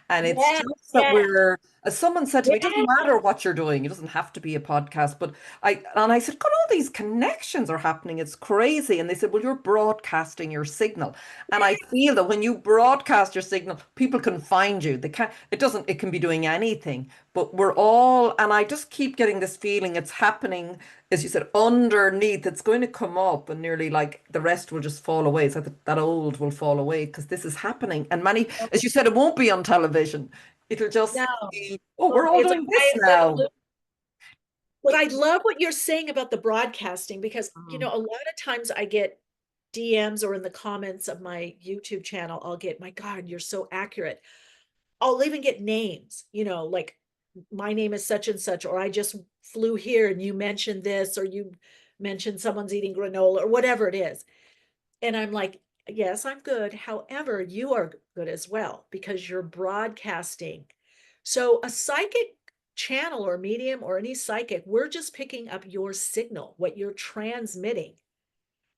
And it's Yeah, just that yeah, as someone said to me, it doesn't yeah. matter what you're doing, it doesn't have to be a podcast. But I said, God, all these connections are happening. It's crazy. And they said, well, you're broadcasting your signal. And I feel that when you broadcast your signal, people can find you. They can't, it can be doing anything. But we're all, and I just keep getting this feeling it's happening, as you said, underneath. It's going to come up, and nearly like the rest will just fall away. It's like that old will fall away because this is happening. And many, as you said, it won't be on television. It'll just No, be, oh, we're all it's a doing this quiet now. revolution. But I love what you're saying about the broadcasting because, Mm. a lot of times I get DMs or in the comments of my YouTube channel, I'll get, my God, you're so accurate. I'll even get names, like my name is such and such, or I just flew here and you mentioned this, or you mentioned someone's eating granola or whatever it is. And I'm like, yes, I'm good. However, you are good as well because you're broadcasting. So a psychic channel or medium or any psychic, we're just picking up your signal, what you're transmitting.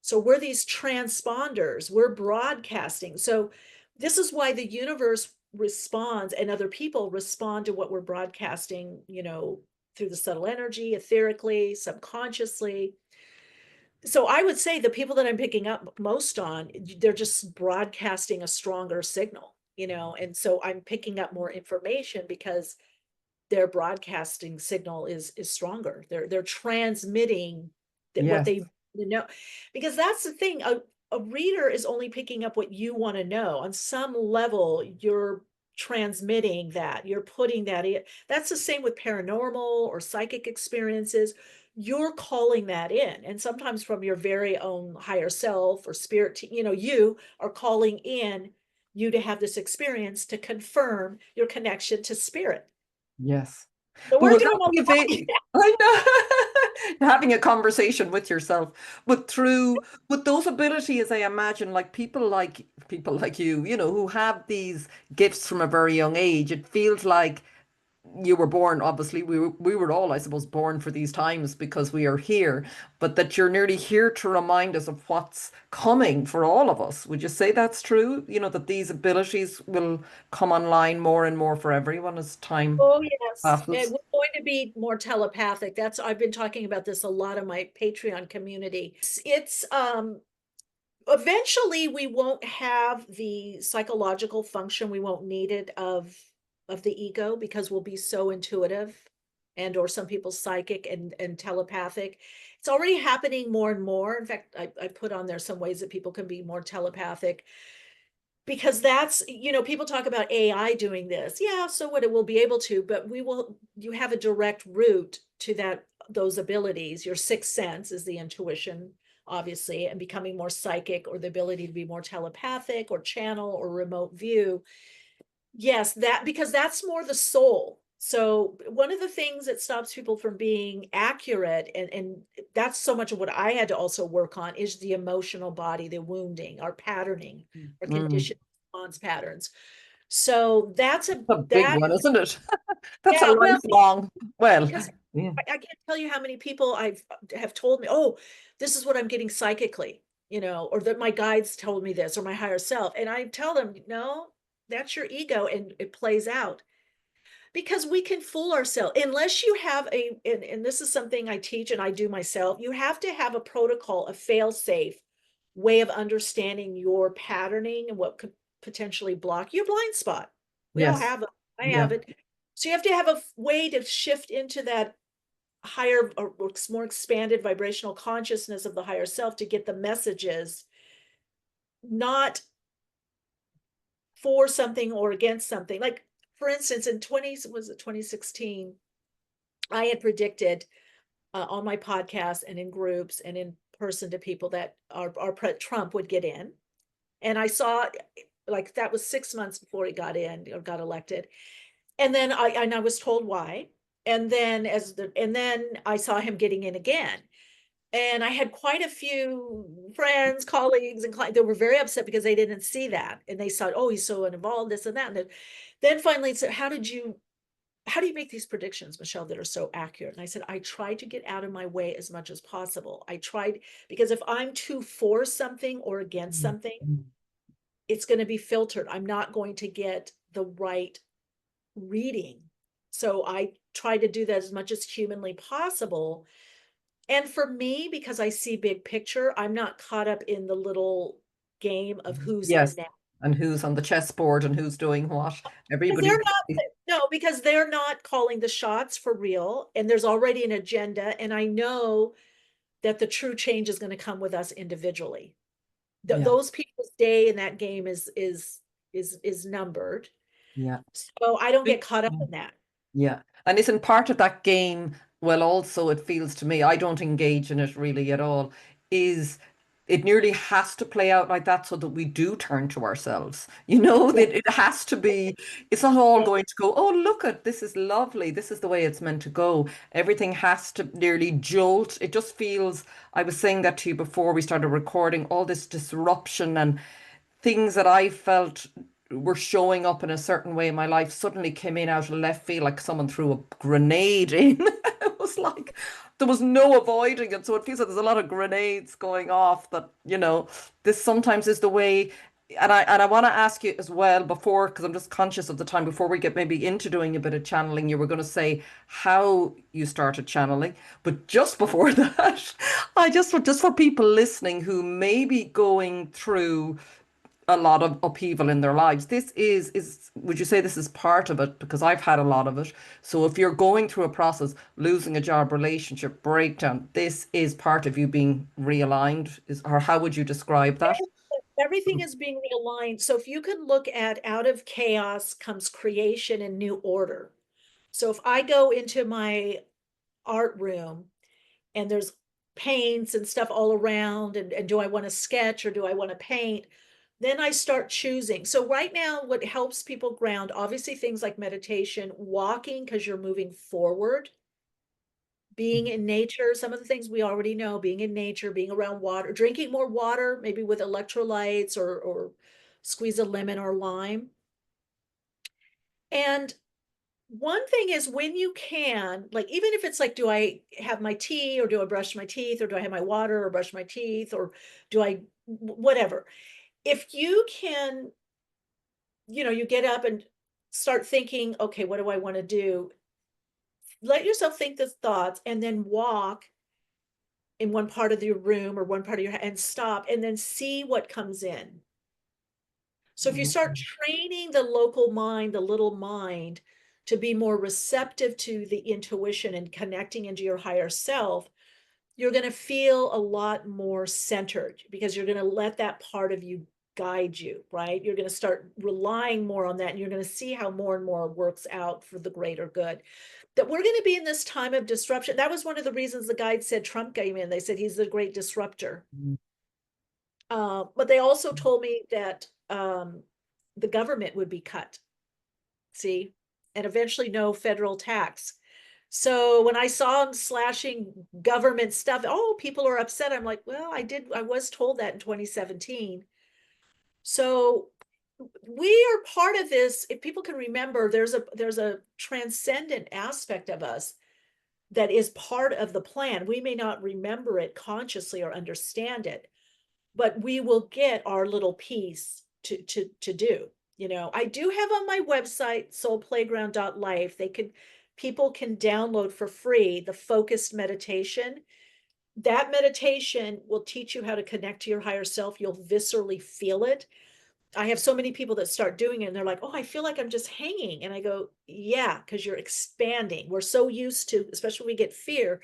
So we're these transponders, we're broadcasting. So this is why the universe responds and other people respond to what we're broadcasting, through the subtle energy, etherically, subconsciously. So I would say the people that I'm picking up most on, they're just broadcasting a stronger signal, and so I'm picking up more information because their broadcasting signal is stronger. They're transmitting that what Yes. they know, because that's the thing. A reader is only picking up what you want to know. On some level, you're transmitting that. You're putting that in. That's the same with paranormal or psychic experiences. You're calling that in, and sometimes from your very own higher self or spirit. You are calling in you to have this experience to confirm your connection to spirit. Yes. So But we're would doing that a be a bit, I know, having a conversation with yourself, but through with those abilities, I imagine like people like you, who have these gifts from a very young age, it feels like you were born, obviously, we were all, I suppose, born for these times because we are here, but that you're nearly here to remind us of what's coming for all of us. Would you say that's true? That these abilities will come online more and more for everyone as time Oh, yes. And passes? we're going to be more telepathic. I've been talking about this a lot in my Patreon community. It's eventually we won't have the psychological function, we won't need it of the ego because we'll be so intuitive and or some people psychic and telepathic. It's already happening more and more. In fact, I put on there some ways that people can be more telepathic because that's, people talk about AI doing this. Yeah, so what, it will be able to, but you have a direct route to those abilities. Your sixth sense is the intuition, obviously, and becoming more psychic or the ability to be more telepathic or channel or remote view. Yes, because that's more the soul. So one of the things that stops people from being accurate, and that's so much of what I had to also work on, is the emotional body, the wounding, our patterning, our Mm. conditioned response patterns. So A big that one, isn't it? That's a yeah, well, lifelong, well, because yeah. I can't tell you how many people have told me, oh, this is what I'm getting psychically, or that my guides told me this, or my higher self. And I tell them, no, that's your ego, and it plays out. Because we can fool ourselves unless you have and this is something I teach and I do myself. You have to have a protocol, a fail-safe way of understanding your patterning and what could potentially block your blind spot. We all Yes. have it. I Yeah. have it. So you have to have a way to shift into that higher or more expanded vibrational consciousness of the higher self to get the messages, not for something or against something. Like, for instance, in 2016, I had predicted on my podcast and in groups and in person to people that Trump would get in. And I saw, like, that was 6 months before he got in or got elected. And then I was told why. And then and then I saw him getting in again. And I had quite a few friends, colleagues, and clients that were very upset because they didn't see that. And they said, oh, he's so involved, this and that. And then finally said, how did you how do you make these predictions, Michelle, that are so accurate? And I said, I try to get out of my way as much as possible. I tried, because if I'm too for something or against something, it's going to be filtered. I'm not going to get the right reading. So I try to do that as much as humanly possible. And for me, because I see big picture, I'm not caught up in the little game of who's in Yes. now. And who's on the chessboard and who's doing what. Because Everybody's they're not, no, because they're not calling the shots for real. And there's already an agenda. And I know that the true change is going to come with us individually. yeah, Those people's day in that game is numbered. yeah. So I don't get caught up in that. Yeah. And isn't part of that game, well, also it feels to me, I don't engage in it really at all, is it nearly has to play out like that so that we do turn to ourselves. You know, Yeah. that it has to be, it's not all Yeah. going to go, oh, look at this is lovely. This is the way it's meant to go. Everything has to nearly jolt. It just feels, I was saying that to you before we started recording, all this disruption and things that I felt were showing up in a certain way in my life suddenly came in out of left field like someone threw a grenade in. It was like there was no avoiding it. So it feels like there's a lot of grenades going off that, this sometimes is the way. And I want to ask you as well before, because I'm just conscious of the time before we get maybe into doing a bit of channeling, you were going to say how you started channeling. But just before that, I just for people listening who may be going through a lot of upheaval in their lives. This is would you say this is part of it? Because I've had a lot of it. So if you're going through a process, losing a job, relationship, breakdown, this is part of you being realigned, or how would you describe that? Everything is being realigned. So if you can look at out of chaos comes creation and new order. So if I go into my art room and there's paints and stuff all around, and do I want to sketch or do I want to paint? Then I start choosing. So right now, what helps people ground, obviously things like meditation, walking, because you're moving forward, being in nature, some of the things we already know, being in nature, being around water, drinking more water, maybe with electrolytes or squeeze a lemon or lime. And one thing is when you can, like, even if it's like, do I have my tea or do I brush my teeth or do I have my water or brush my teeth or do I, whatever. If you can, you get up and start thinking, okay, what do I want to do? Let yourself think the thoughts and then walk in one part of your room or one part of your and stop and then see what comes in. So if you start training the local mind, the little mind, to be more receptive to the intuition and connecting into your higher self, you're going to feel a lot more centered because you're going to let that part of you guide you, right? You're going to start relying more on that, and you're going to see how more and more works out for the greater good. That we're going to be in this time of disruption. That was one of the reasons the guide said Trump came in. They said he's the great disruptor. But they also told me that the government would be cut, see, and eventually no federal tax. So when I saw him slashing government stuff, oh, people are upset. I'm like, well, I was told that in 2017. So we are part of this. If people can remember, there's a transcendent aspect of us that is part of the plan. We may not remember it consciously or understand it, but we will get our little piece to do. I do have on my website soulplayground.life, people can download for free the focused meditation. That meditation will teach you how to connect to your higher self. You'll viscerally feel it. I have so many people that start doing it and they're like, oh, I feel like I'm just hanging. And I go, yeah, because you're expanding. We're so used to, especially when we get fear,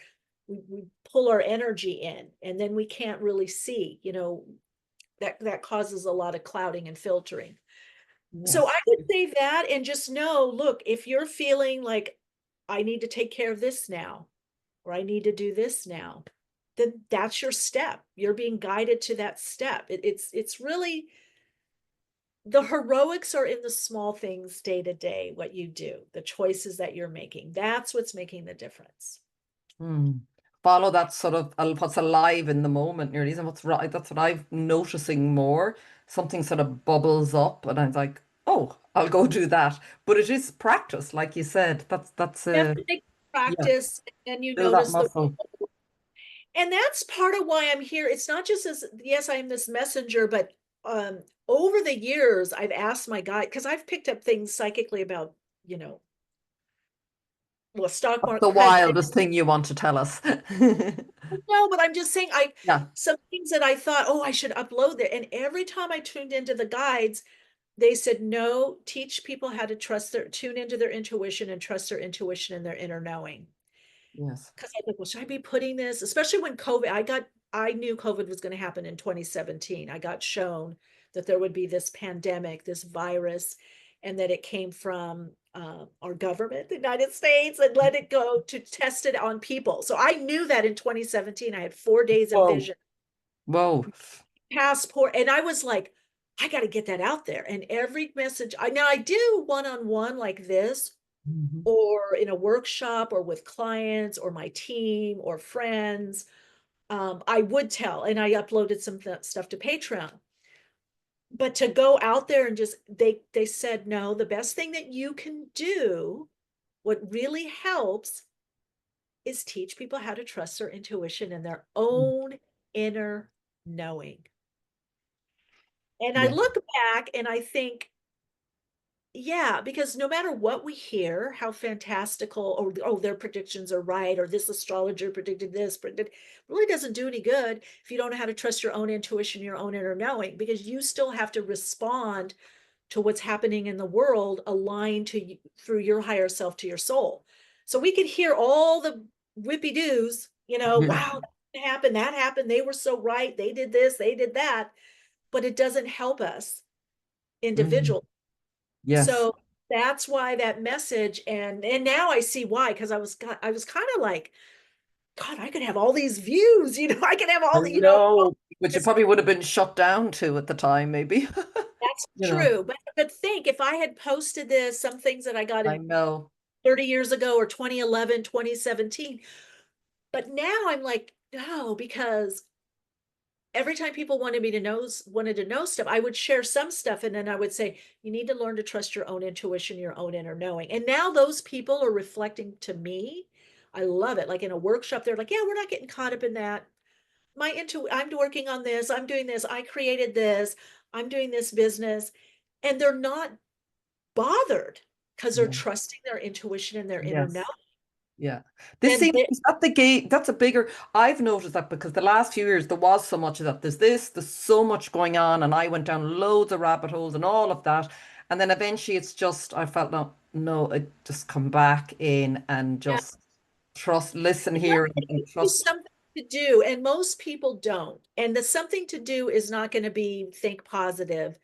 we pull our energy in and then we can't really see, that causes a lot of clouding and filtering. So Yes. I would say that, and just know, look, if you're feeling like I need to take care of this now, or I need to do this now, then that's your step. You're being guided to that step. It's really, the heroics are in the small things day to day, what you do, the choices that you're making. That's what's making the difference. Hmm. Follow that sort of what's alive in the moment nearly, and what's right. That's what I'm noticing more. Something sort of bubbles up, and I'm like, oh, I'll go do that. But it is practice, like you said. That's You have a to make yeah, practice and you build that notice the, muscle. and that's part of why I'm here. It's not just as, yes, I am this messenger, but over the years, I've asked my guide, because I've picked up things psychically about, you know, well, stock What's the market president. wildest thing you want to tell us? No, but I'm just saying, Yeah. some things that I thought, oh, I should upload there. And every time I tuned into the guides, they said, no, teach people how to tune into their intuition and trust their intuition and their inner knowing. Yes. Because I think, well, should I be putting this, especially when I knew COVID was going to happen in 2017. I got shown that there would be this pandemic, this virus, and that it came from our government, the United States, and let it go to test it on people. So I knew that in 2017. I had 4 days of Whoa. vision, Whoa. passport, and I was like, I got to get that out there. And every message, I do one-on-one like this, Mhm. or in a workshop, or with clients, or my team, or friends. I would tell, and I uploaded some stuff to Patreon. But to go out there and just, they said, no, the best thing that you can do, what really helps, is teach people how to trust their intuition and their own inner knowing. And I Yeah. look back and I think, yeah, because no matter what we hear, how fantastical, or oh, their predictions are right, or this astrologer predicted this, really doesn't do any good if you don't know how to trust your own intuition, your own inner knowing, because you still have to respond to what's happening in the world, aligned to you, through your higher self, to your soul. So we could hear all the whippy doos, Yeah. wow, that happened, they were so right, they did this, they did that, but it doesn't help us Mhm. individually. Yes. So that's why that message, and now I see why, because I was kind of like, God, I could have all these views, I could have I all the, know. Which you this, probably would have been shut down to at the time, maybe. that's You know, true. But think, if I had posted this, some things that I got I in know. 30 years ago, or 2011, 2017, but now I'm like, no, because every time people wanted to know stuff, I would share some stuff, and then I would say, you need to learn to trust your own intuition, your own inner knowing. And now those people are reflecting to me. I love it. Like in a workshop, they're like, yeah, we're not getting caught up in that. I'm working on this, I'm doing this, I created this, I'm doing this business. And they're not bothered, because they're Yeah. trusting their intuition and their inner knowing. Yes. Yeah. This And seems, is that the gate? That's a bigger, I've noticed that because the last few years there was so much of that. There's so much going on, and I went down loads of rabbit holes and all of that. And then eventually it's just, I felt, no, no, it just come back in and yeah, just trust, listen you have here to and give you trust. something to do, and most people don't. And the something to do is not going to be think positive.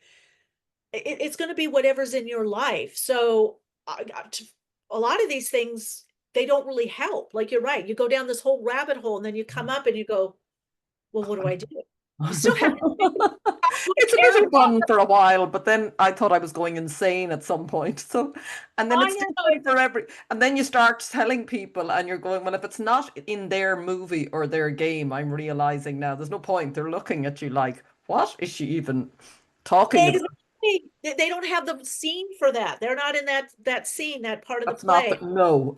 It's going to be whatever's in your life. So a lot of these things, they don't really help. Like, you're right. You go down this whole rabbit hole, and then you come up and you go, well, what do I do? You still have to It's a carry bit of fun for a while, but then I thought I was going insane at some point. So, and then on. it's different for and then you start telling people and you're going, well, if it's not in their movie or their game, I'm realizing now there's no point. They're looking at you like, what is she even talking about? Exactly. They don't have the scene for that. They're not in that scene, that part of the That's not the, play. no.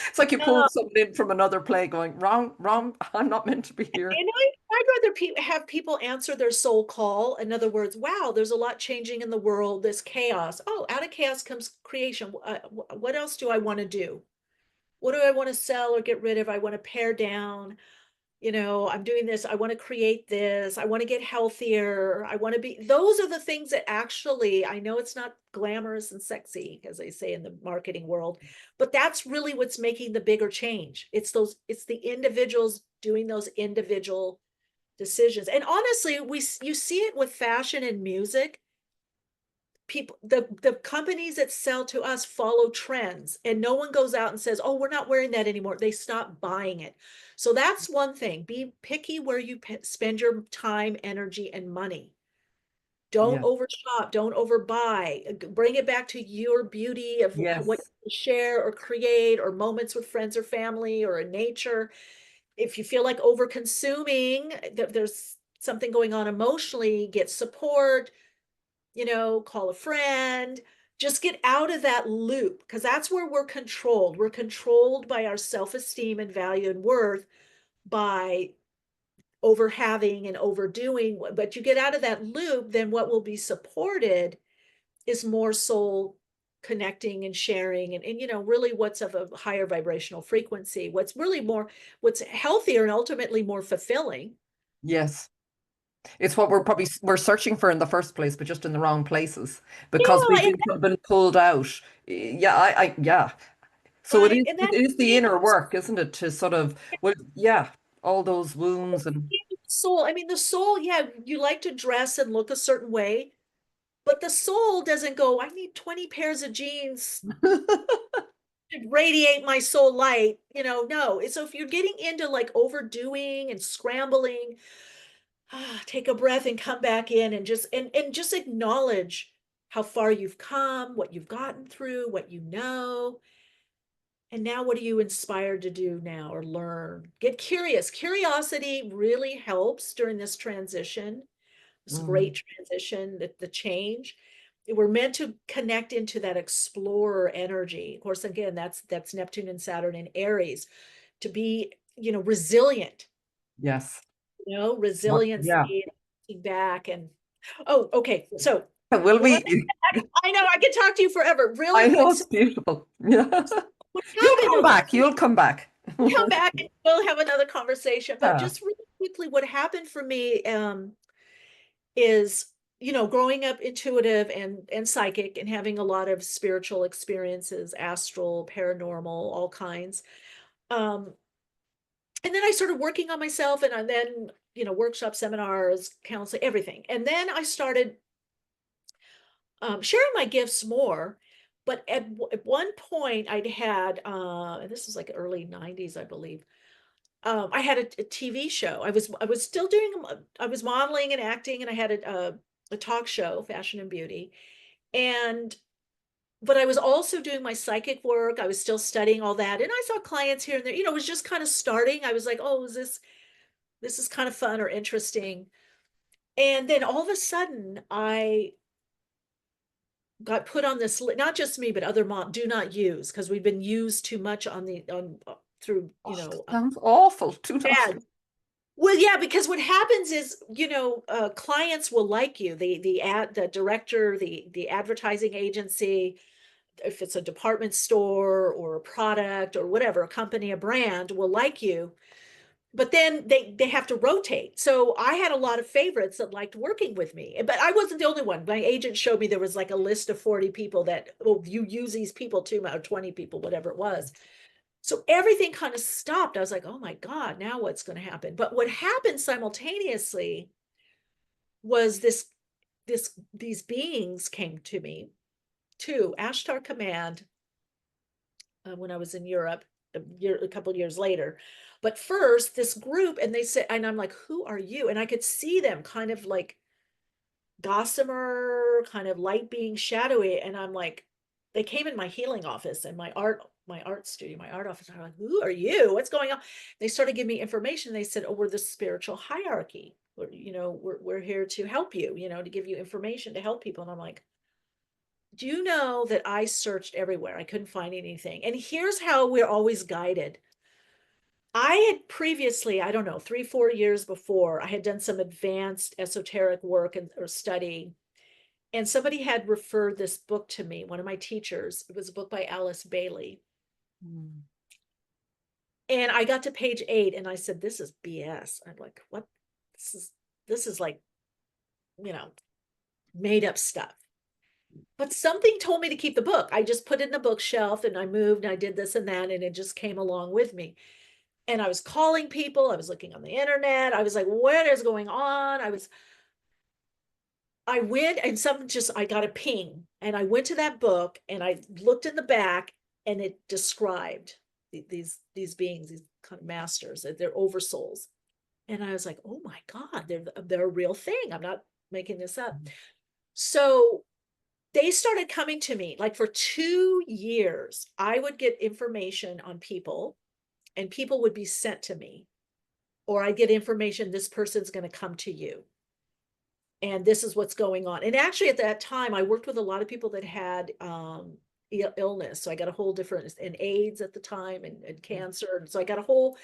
It's like you No. pulled something in from another play going, wrong, wrong. I'm not meant to be here. And I'd rather have people answer their soul call. In other words, wow, there's a lot changing in the world, this chaos. Oh, out of chaos comes creation. What else do I want to do? What do I want to sell or get rid of? I want to pare down. I'm doing this. I want to create this. I want to get healthier. I want to be, those are the things that actually, I know it's not glamorous and sexy, as they say in the marketing world, but that's really what's making the bigger change. It's the individuals doing those individual decisions. And honestly, you see it with fashion and music. People, the companies that sell to us follow trends, and no one goes out and says, oh, we're not wearing that anymore. They stop buying it. So that's one thing. Be picky where you spend your time, energy, and money. Don't Yeah. overshop, don't overbuy. Bring it back to your beauty of what Yes. you share or create, or moments with friends or family, or in nature. If you feel like over consuming, that there's something going on emotionally, get support. call a friend, just get out of that loop, because that's where we're controlled. We're controlled by our self-esteem and value and worth by over having and overdoing. But you get out of that loop, then what will be supported is more soul connecting and sharing, and really what's of a higher vibrational frequency, what's healthier and ultimately more fulfilling. Yes. It's what we're searching for in the first place, but just in the wrong places because Yeah, we've been pulled out. Yeah, yeah. So right. And it that's is the the inner work, isn't it? To sort of, well, yeah, all those wounds and soul. I mean, the soul, yeah, you like to dress and look a certain way, but the soul doesn't go, I need 20 pairs of jeans to radiate my soul light. No. So if you're getting into like overdoing and scrambling, take a breath and come back in, and just acknowledge how far you've come, what you've gotten through, what you know. And now what are you inspired to do now or learn? Get curious. Curiosity really helps during this transition, this great mm, transition, the change. We're meant to connect into that explorer energy. Of course, again, that's Neptune and Saturn in Aries, to be, resilient, yes. Yeah. resiliency, back. And oh, okay. So Will one we? thing, I know I could talk to you forever, really I know quick. it's So beautiful. Yeah. what You'll happened come is, back. You'll come back. come back and we'll have another conversation. But Yeah. just really quickly, what happened for me is, growing up intuitive and psychic and having a lot of spiritual experiences, astral, paranormal, all kinds. Um, and then I started working on myself, and then, workshops, seminars, counseling, everything. And then I started sharing my gifts more. But at one point, I'd had, and this was like early 90s, I believe. I had a TV show. I was still doing, I was modeling and acting, and I had a talk show, Fashion and Beauty. And but I was also doing my psychic work. I was still studying all that. And I saw clients here and there. It was just kind of starting. I was like, oh, this is kind of fun or interesting. And then all of a sudden, I got put on this, not just me, but other mom, do not use, because we've been used too much on through, Oh, sounds awful. Do not. ads. Well, yeah, because what happens is, clients will like you, the director, the advertising agency, if it's a department store or a product or whatever, a company, a brand will like you, but then they have to rotate. So I had a lot of favorites that liked working with me, but I wasn't the only one. My agent showed me there was like a list of 40 people that, oh, you use these people too, or 20 people, whatever it was. So everything kind of stopped. I was like, oh my God, now what's going to happen? But what happened simultaneously was these beings came to me, to Ashtar Command, when I was in Europe a couple years later. But first, this group, and they said, and I'm like, who are you? And I could see them kind of like gossamer, kind of light being shadowy. And I'm like, they came in my healing office and my art studio, my art office. I'm like, who are you? What's going on? They started giving me information. They said, oh, we're the spiritual hierarchy. We're here to help you, to give you information to help people. And I'm like, do you know that I searched everywhere? I couldn't find anything. And here's how we're always guided. I had previously, I don't know, 3, 4 years before, I had done some advanced esoteric work or study. And somebody had referred this book to me, one of my teachers. It was a book by Alice Bailey. Mm. And I got to page 8 and I said, this is BS. I'm like, what? This is like, you know, made up stuff. But something told me to keep the book. I just put it in the bookshelf and I moved and I did this and that, and it just came along with me. And I was calling people, I was looking on the internet. I was like, what is going on? I went and I got a ping and I went to that book and I looked in the back, and it described these beings, these kind of masters, they're oversouls. And I was like, oh my God, they're a real thing. I'm not making this up. So they started coming to me. Like for 2 years, I would get information on people and people would be sent to me, or I get information, this person's going to come to you. and this is what's going on. And actually at that time, I worked with a lot of people that had illness. So I got a whole different, and AIDS at the time, and cancer. And so I got a whole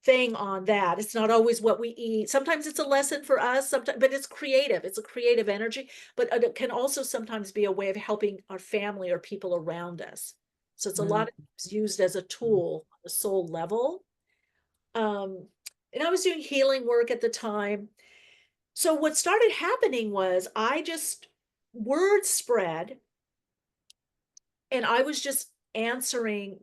thing on that. It's not always what we eat. Sometimes it's a lesson for us, sometimes, but it's creative. It's a creative energy, but it can also sometimes be a way of helping our family or people around us. So it's a lot of times used as a tool on the soul level. And I was doing healing work at the time. So what started happening was word spread, and I was just answering,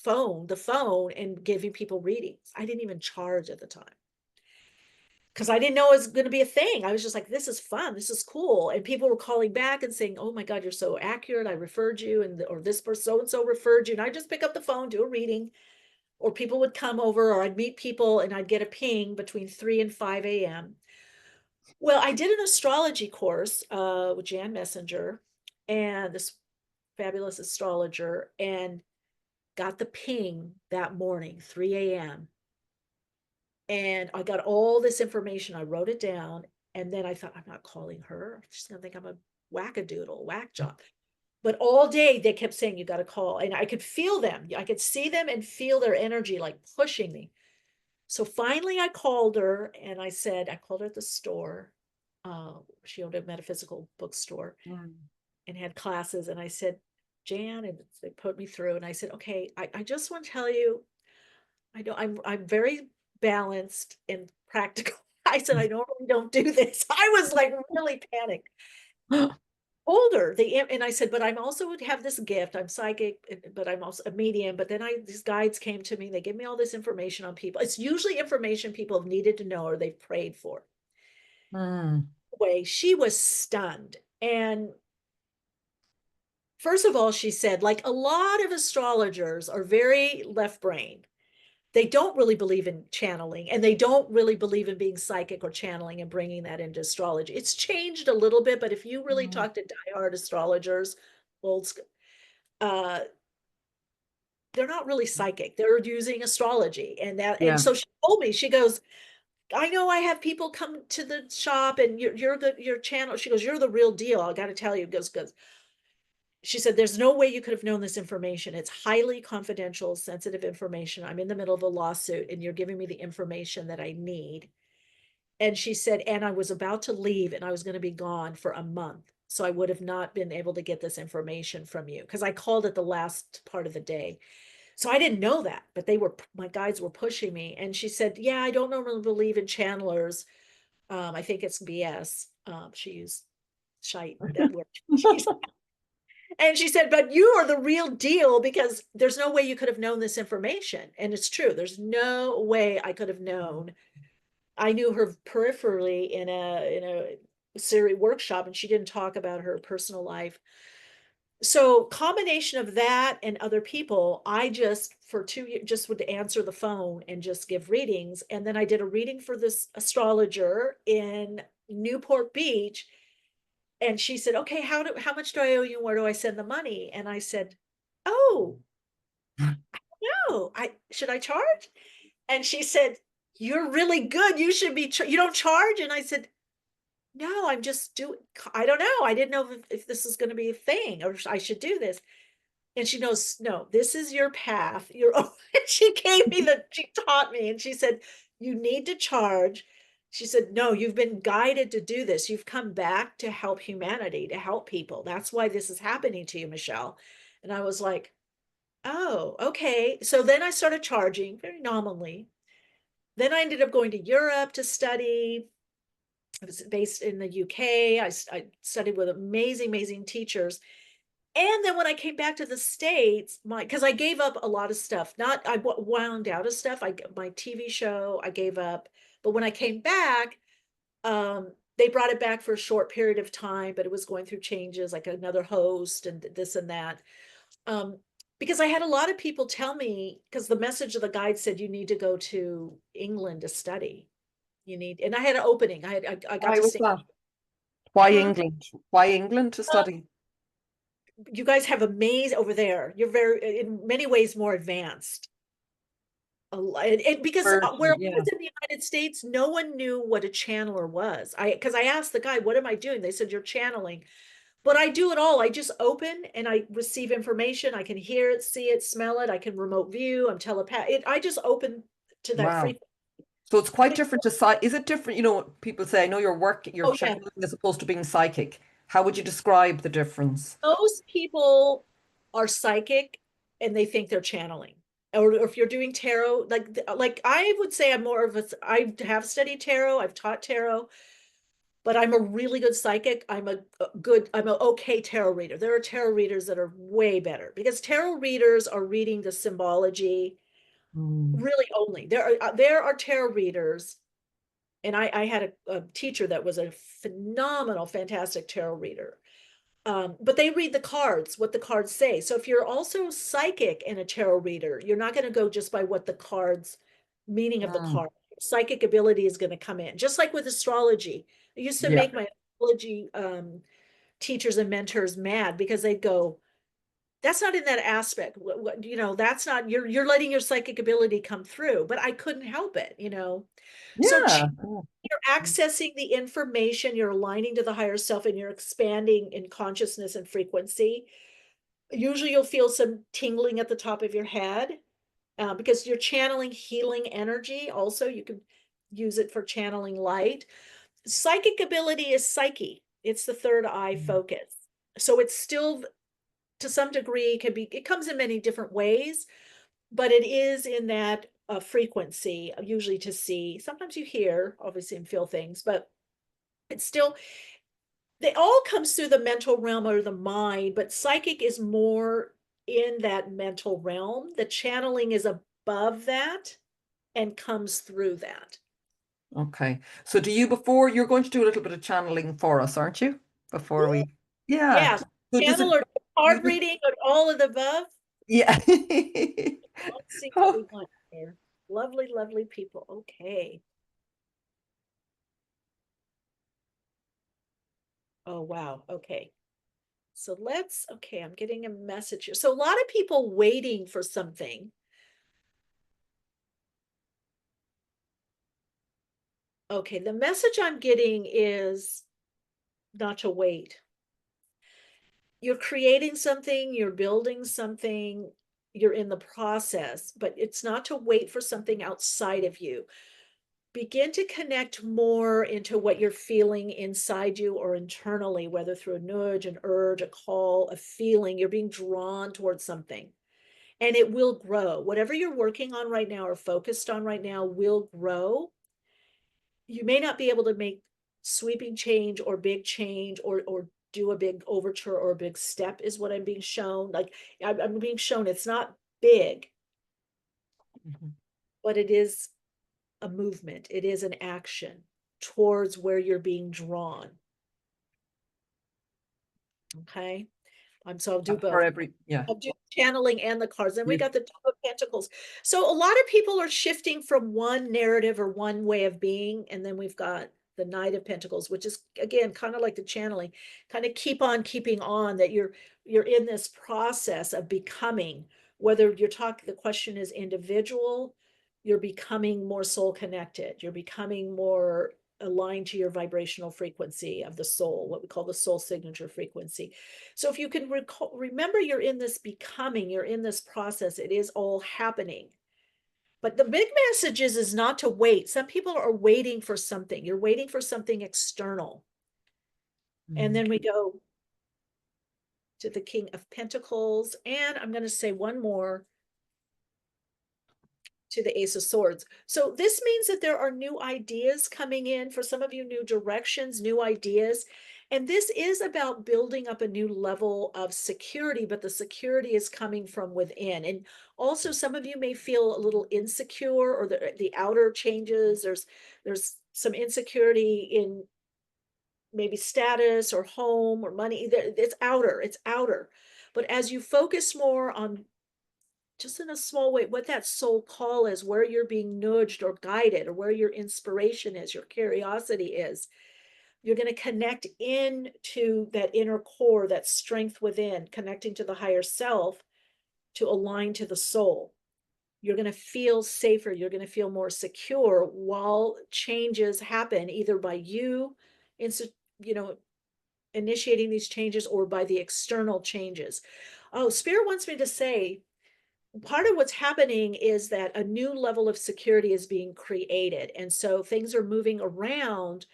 the phone and giving people readings. I didn't even charge at the time because I didn't know it was going to be a thing. I was just like, this is fun. This is cool. And people were calling back and saying, oh my God, you're so accurate. I referred you, or this person so-and-so referred you. And I just pick up the phone, do a reading, or people would come over, or I'd meet people and I'd get a ping between 3 and 5 a.m. Well, I did an astrology course with Jan Messenger and this fabulous astrologer, and got the ping that morning, 3 a.m. And I got all this information. I wrote it down. And then I thought, I'm not calling her. She's going to think I'm a wackadoodle, whack job. But all day they kept saying, you got to call. And I could feel them. I could see them and feel their energy like pushing me. So finally I called her and I called her at the store. She owned a metaphysical bookstore and had classes. And I said, Jan, and they put me through. And I said, okay, I just want to tell you, I know I'm very balanced and practical. I said, I normally don't do this. I was like really panicked. Older, and I said, but I'm also would have this gift. I'm psychic, but I'm also a medium. But then these guides came to me. They give me all this information on people. It's usually information people have needed to know or they've prayed for. Way she was stunned. And first of all, she said, like a lot of astrologers are very left brain. They don't really believe in channeling, and they don't really believe in being psychic or channeling and bringing that into astrology. It's changed a little bit, but if you really talk to diehard astrologers, old school, they're not really psychic. They're using astrology, and so she told me, she goes, I know I have people come to the shop, and your channel. She goes, you're the real deal. I got to tell you, because she said, there's no way you could have known this information. It's highly confidential, sensitive information. I'm in the middle of a lawsuit and you're giving me the information that I need. And she said, and I was about to leave and I was going to be gone for a month. So I would have not been able to get this information from you because I called it the last part of the day. So I didn't know that, but my guides were pushing me. And she said, yeah, I don't normally believe in channelers. I think it's BS. She used shite, that word. And she said, but you are the real deal because there's no way you could have known this information. And it's true. There's no way I could have known. I knew her peripherally in a series workshop, and she didn't talk about her personal life. So combination of that and other people, I just for 2 years just would answer the phone and just give readings. And then I did a reading for this astrologer in Newport Beach. And she said, okay, how much do I owe you? Where do I send the money? And I said, oh, no, should I charge? And she said, you're really good. You should be, you don't charge. And I said, no, I'm just I don't know. I didn't know if this is going to be a thing or I should do this. And she knows, no, this is your path. She taught me, and she said, you need to charge. She said, no, you've been guided to do this. You've come back to help humanity, to help people. That's why this is happening to you, Michele. And I was like, oh, okay. So then I started charging very nominally. Then I ended up going to Europe to study. I was based in the UK. I studied with amazing, amazing teachers. And then when I came back to the States, because I gave up a lot of stuff, I wound out of stuff. My TV show, I gave up. But when I came back, they brought it back for a short period of time, but it was going through changes, like another host and this and that. Because I had a lot of people tell me, because the message of the guide said, you need to go to England to study. And I had an opening. I got Why to was stay. that? Why England? Why England to study? You guys have amazing over there. You're very, in many ways, more advanced. And because where I Person, yeah. was in the United States, no one knew what a channeler was. Because I asked the guy, what am I doing? They said, you're channeling. But I do it all. I just open and I receive information. I can hear it, see it, smell it. I can remote view. I'm telepathic. I just open to that Wow. frequency. So it's quite different to psych. Is it different? You know, people say, I know your work, you're Oh yeah. channeling as opposed to being psychic. How would you describe the difference? Most people are psychic and they think they're channeling. Or if you're doing tarot, like I would say I'm more of a, I have studied tarot, I've taught tarot, but I'm a really good psychic. I'm an okay tarot reader. There are tarot readers that are way better because tarot readers are reading the symbology Mm. really only. There are tarot readers, and I had a teacher that was a phenomenal, fantastic tarot reader. But they read the cards, what the cards say. So if you're also psychic and a tarot reader, you're not going to go just by what the cards, meaning of the Mm. card. Psychic ability is going to come in, just like with astrology. I used to Yeah. make my astrology teachers and mentors mad because they'd go, "That's not in that aspect. That's not you're letting your psychic ability come through." But I couldn't help it. So Yeah. you're accessing the information, you're aligning to the higher self, and you're expanding in consciousness and frequency. Usually you'll feel some tingling at the top of your head because you're channeling healing energy. Also, you can use it for channeling light. Psychic ability is psyche. It's the third eye Mm. focus. So it's still, to some degree, it comes in many different ways, but it is in that frequency, usually to see. Sometimes you hear, obviously, and feel things, but it's still, they all comes through the mental realm or the mind, but psychic is more in that mental realm. The channeling is above that and comes through that. Okay. So do you, before you're going to do a little bit of channeling for us, aren't you? Before we, yeah. Yes, So does channel it, or you card just, reading or all of the above. yeah. Let's see what Oh, we want here. Lovely, lovely people. Okay. Oh, wow. Okay. So okay, I'm getting a message here. So a lot of people waiting for something. Okay, the message I'm getting is not to wait. You're creating something, you're building something, you're in the process, but it's not to wait for something outside of you. Begin to connect more into what you're feeling inside you or internally, whether through a nudge, an urge, a call, a feeling. You're being drawn towards something and it will grow. Whatever you're working on right now or focused on right now will grow. You may not be able to make sweeping change or big change or do a big overture or a big step is what I'm being shown. Like I'm being shown it's not big, mhm. but it is a movement. It is an action towards where you're being drawn. Okay. So I'll do For both. every, yeah. I'll do channeling and the cards. Then we You, got the Two of Pentacles. So a lot of people are shifting from one narrative or one way of being, and then we've got the Knight of Pentacles, which is again kind of like the channeling, kind of keep on keeping on, that you're in this process of becoming, whether you're talking, the question is individual, you're becoming more soul connected, you're becoming more aligned to your vibrational frequency of the soul, what we call the soul signature frequency. So if you can remember, you're in this becoming, you're in this process, it is all happening. But the big message is not to wait. Some people are waiting for something. You're waiting for something external. And mm. then we go to the King of Pentacles. And I'm going to say one more, to the Ace of Swords. So this means that there are new ideas coming in for some of you, new directions, new ideas. And this is about building up a new level of security, but the security is coming from within. And also some of you may feel a little insecure, or the outer changes. There's some insecurity in maybe status or home or money. It's outer. But as you focus more on, just in a small way, what that soul call is, where you're being nudged or guided, or where your inspiration is, your curiosity is, you're going to connect into that inner core, that strength within, connecting to the higher self to align to the soul. You're going to feel safer. You're going to feel more secure while changes happen, either by you, you know, initiating these changes or by the external changes. Oh, Spirit wants me to say part of what's happening is that a new level of security is being created. And so things are moving around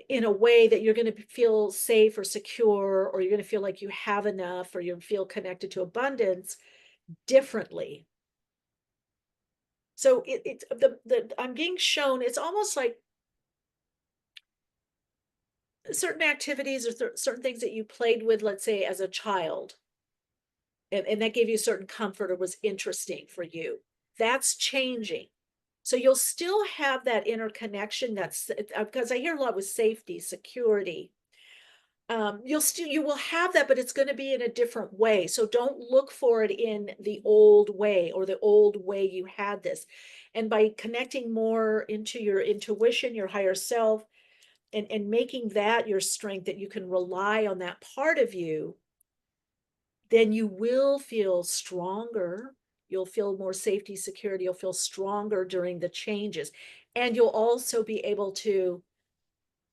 in a way that you're going to feel safe or secure, or you're going to feel like you have enough, or you feel connected to abundance differently. So I'm being shown, it's almost like certain activities or certain things that you played with, let's say as a child, and that gave you certain comfort or was interesting for you. That's changing. So you'll still have that interconnection. That's because I hear a lot with safety, security. You will have that, but it's going to be in a different way. So don't look for it in the old way or the old way you had this. And by connecting more into your intuition, your higher self, and making that your strength, that you can rely on that part of you, then you will feel stronger. You'll feel more safety, security. You'll feel stronger during the changes. And you'll also be able to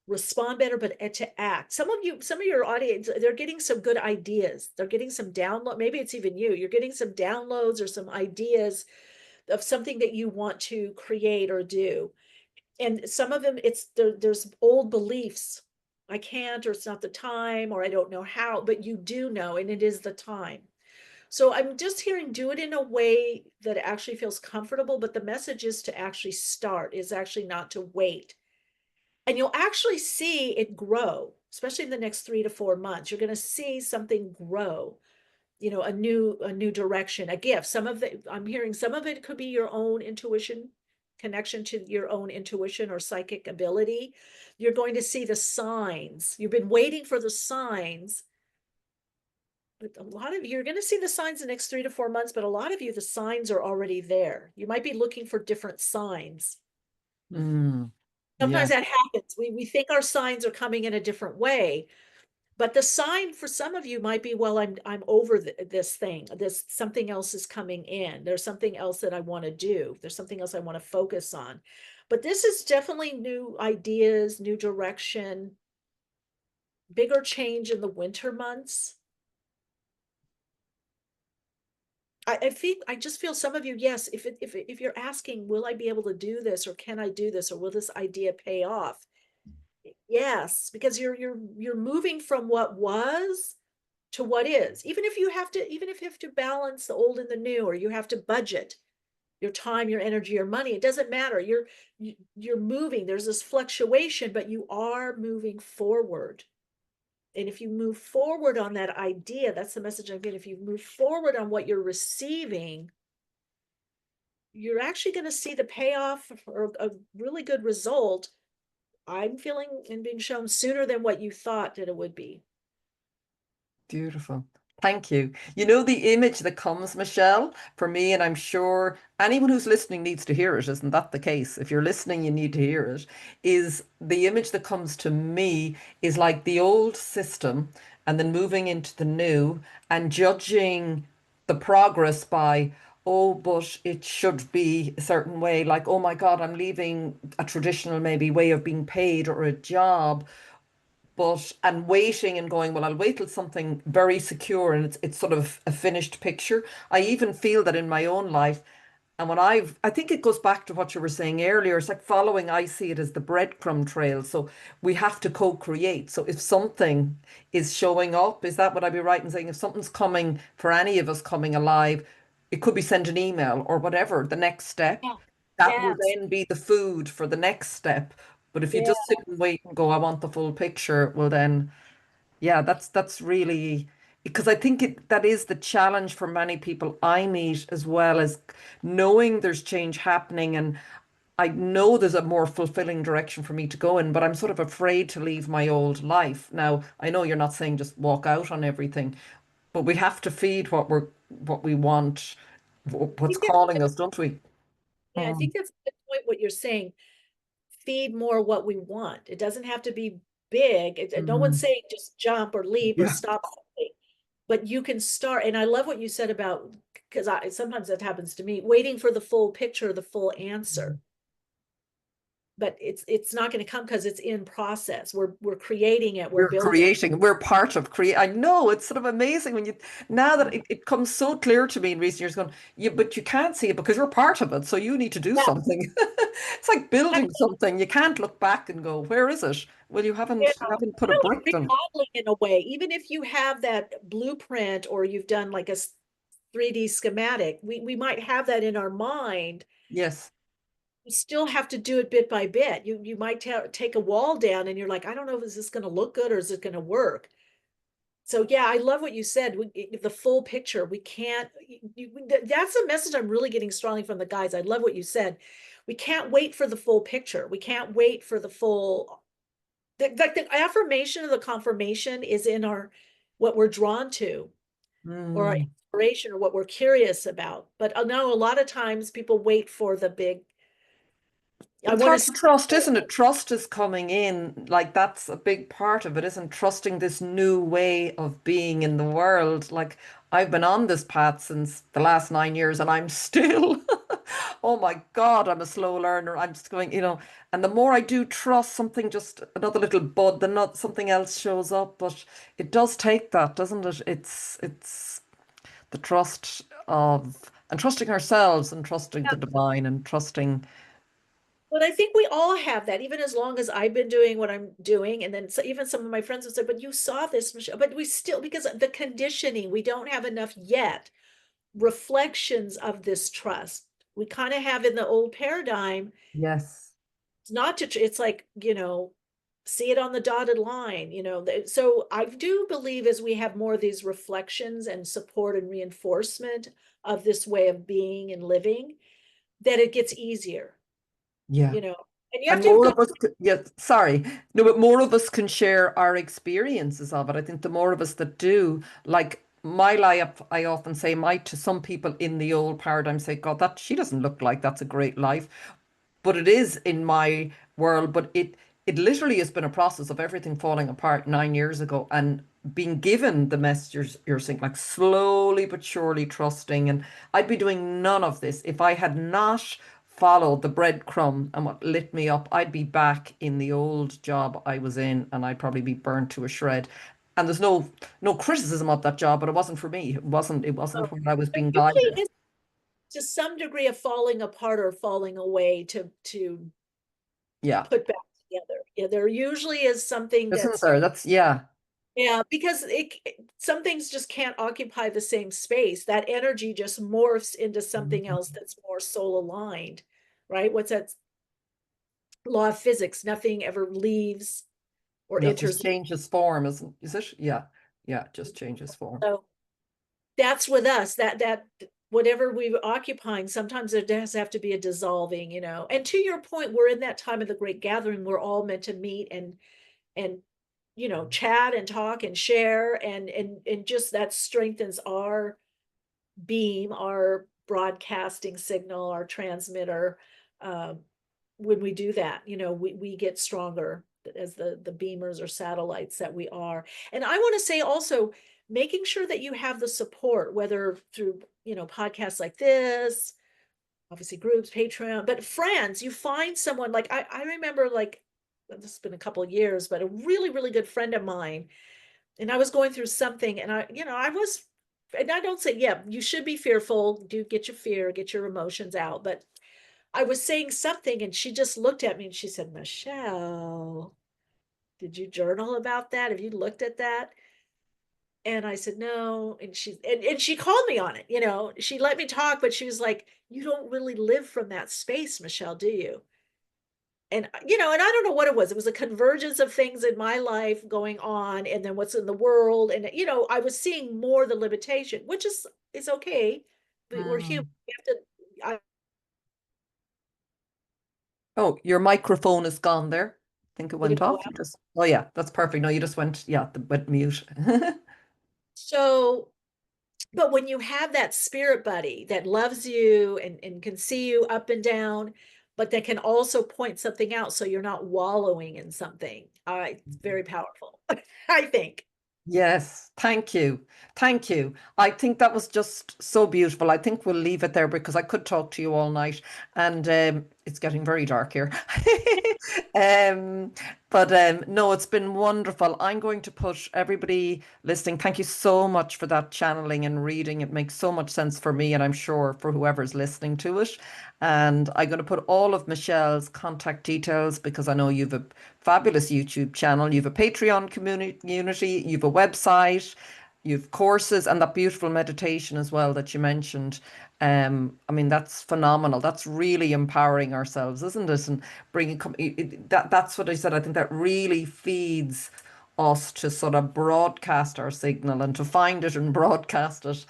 respond better, but to act. Some of your audience, they're getting some good ideas. They're getting some download. Maybe it's even you. You're getting some downloads or some ideas of something that you want to create or do. And some of them, there's old beliefs. I can't, or it's not the time, or I don't know how, but you do know, and it is the time. So I'm just hearing, do it in a way that actually feels comfortable, but the message is to actually start, is actually not to wait. And you'll actually see it grow, especially in the next 3 to 4 months. You're going to see something grow, a new direction, a gift. I'm hearing some of it could be your own intuition, connection to your own intuition or psychic ability. You're going to see the signs. You've been waiting for the signs, but a lot of you're going to see the signs the next 3 to 4 months, but a lot of you, the signs are already there. You might be looking for different signs. Yeah. Sometimes that happens. We think our signs are coming in a different way, but the sign for some of you might be, well, I'm over this thing. This something else is coming in. There's something else that I want to do. There's something else I want to focus on. But this is definitely new ideas, new direction, bigger change in the winter months. I just feel some of you, yes, if you're asking, will I be able to do this, or can I do this, or will this idea pay off? Yes, because you're moving from what was to what is. Even if you have to balance the old and the new, or you have to budget your time, your energy, your money, it doesn't matter. You're moving. There's this fluctuation, but you are moving forward. And if you move forward on that idea, that's the message I'm getting. If you move forward on what you're receiving, you're actually going to see the payoff or a really good result. I'm feeling and being shown sooner than what you thought that it would be. Beautiful. Thank you. You know, the image that comes, Michelle, for me, and I'm sure anyone who's listening needs to hear it, isn't that the case? If you're listening, you need to hear it, is the image that comes to me is like the old system and then moving into the new and judging the progress by, oh, but it should be a certain way. Like, oh my God, I'm leaving a traditional maybe way of being paid or a job, but and waiting and going, well, I'll wait till something very secure and it's sort of a finished picture. I even feel that in my own life. And I think it goes back to what you were saying earlier. It's like following, I see it as the breadcrumb trail. So we have to co-create. So if something is showing up, is that what I'd be right in saying? If something's coming for any of us coming alive, it could be send an email or whatever, the next step. Yeah. That will Yes. then be the food for the next step. But if you Yeah. just sit and wait and go, I want the full picture, well then, yeah, that's really because I think that is the challenge for many people I meet as well as knowing there's change happening and I know there's a more fulfilling direction for me to go in, but I'm sort of afraid to leave my old life. Now, I know you're not saying just walk out on everything, but we have to feed what we want, I what's think that's calling us, don't we? Yeah, I Mm, think that's a good point what you're saying. Feed more what we want. It doesn't have to be big. No one's mm, saying just jump or leap or yeah. stop something. but you can start. And I love what you said about, because sometimes that happens to me, waiting for the full picture, the full answer. But it's not going to come because it's in process. We're creating it, we're We're building. creating, we're part of create. I know it's sort of amazing when you now that it comes so clear to me in recent years, going, you but you can't see it because you're part of it, so you need to do Yeah, something. It's like building something. You can't look back and go, where is it? Well, you haven't put a kind of brick like down. remodeling in a way. Even if you have that blueprint or you've done like a 3D schematic, we might have that in our mind. Yes. You still have to do it bit by bit. You might take a wall down and you're like, I don't know, is this going to look good or is it going to work? So yeah, I love what you said. The full picture. We can't. That's a message I'm really getting strongly from the guys. I love what you said. We can't wait for the full picture. We can't wait for the full. The affirmation of the confirmation is in our what we're drawn to, or our Mm. inspiration, or what we're curious about. But I know a lot of times people wait for the big. I But want to that's see. trust, isn't it? Trust is coming in. Like that's a big part of it, isn't trusting this new way of being in the world. Like I've been on this path since the last 9 years and I'm still, oh my God, I'm a slow learner. I'm just going, and the more I do trust something, just another little bud, then not something else shows up. But it does take that, doesn't it? It's the trust of and trusting ourselves and trusting the divine and trusting. But I think we all have that, even as long as I've been doing what I'm doing. And then even some of my friends have said, but you saw this, Michelle. But we still, because the conditioning, we don't have enough yet reflections of this trust. We kind of have in the old paradigm, Yes. it's not to, it's like, see it on the dotted line, So I do believe as we have more of these reflections and support and reinforcement of this way of being and living, that it gets easier, Yeah. you know. And you have And to more go. of us, yeah, sorry. No, but more of us can share our experiences of it. I think the more of us that do, like my life, I often say my to some people in the old paradigm say, God, that she doesn't look like that's a great life. But it is in my world. But it literally has been a process of everything falling apart 9 years ago and being given the messages you're saying, like slowly but surely trusting. And I'd be doing none of this if I had not followed the breadcrumb and what lit me up. I'd be back in the old job I was in and I'd probably be burnt to a shred. And there's no criticism of that job, but it wasn't for me. It wasn't where I was There being usually guided. is to some degree of falling apart or falling away to Yeah. put back together. Yeah, there usually is something Isn't that's, there? That's yeah. yeah, because some things just can't occupy the same space. That energy just morphs into something else that's more soul aligned, right? What's that law of physics? Nothing ever leaves or Yeah, it just enters. changes form, isn't is it? Yeah. Yeah, it just changes form. So that's with us, that whatever we're occupying, sometimes there does have to be a dissolving, and to your point, we're in that time of the great gathering. We're all meant to meet and chat and talk and share, and just that strengthens our beam, our broadcasting signal, our transmitter. um, when we do that, we get stronger as the beamers or satellites that we are. And I want to say also, making sure that you have the support, whether through, podcasts like this, obviously groups, Patreon, but friends. You find someone, like I remember, like, this has been a couple of years, but a really, really good friend of mine, and I was going through something, and I was, and I don't say, yeah, you should be fearful, do get your fear, get your emotions out, but I was saying something and she just looked at me and she said, Michelle, did you journal about that? Have you looked at that? And I said, no. And she called me on it. She let me talk, but she was like, you don't really live from that space, Michelle, do you? And I don't know what it was. It was a convergence of things in my life going on and then what's in the world. And, I was seeing more the limitation, which is okay. But we're human. Mm. We have to, I Oh, your microphone is gone there. I think it did went it go off. You out. just, oh yeah, that's perfect. No, you just went, yeah, the went mute. So, but when you have that spirit buddy that loves you and can see you up and down, but that can also point something out so you're not wallowing in something, it's very powerful, I think. Yes, thank you. Thank you. I think that was just so beautiful. I think we'll leave it there because I could talk to you all night and it's getting very dark here. Um, but no, it's been wonderful. I'm going to put everybody listening. Thank you so much for that channeling and reading. It makes so much sense for me, and I'm sure for whoever's listening to it. And I'm going to put all of Michelle's contact details because I know you've a fabulous YouTube channel, you've a Patreon community, you've a website, you've courses, and that beautiful meditation as well that you mentioned. I mean, that's phenomenal. That's really empowering ourselves, isn't it? And bringing that's what I said. I think that really feeds us to sort of broadcast our signal and to find it and broadcast it,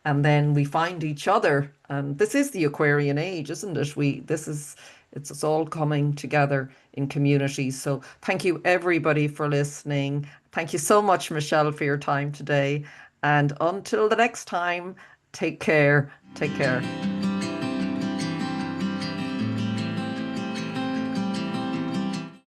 and then we find each other. And this is the Aquarian age, isn't it? It's all coming together in communities. So thank you everybody for listening. Thank you so much, Michelle, for your time today. And until the next time, take care. Take care.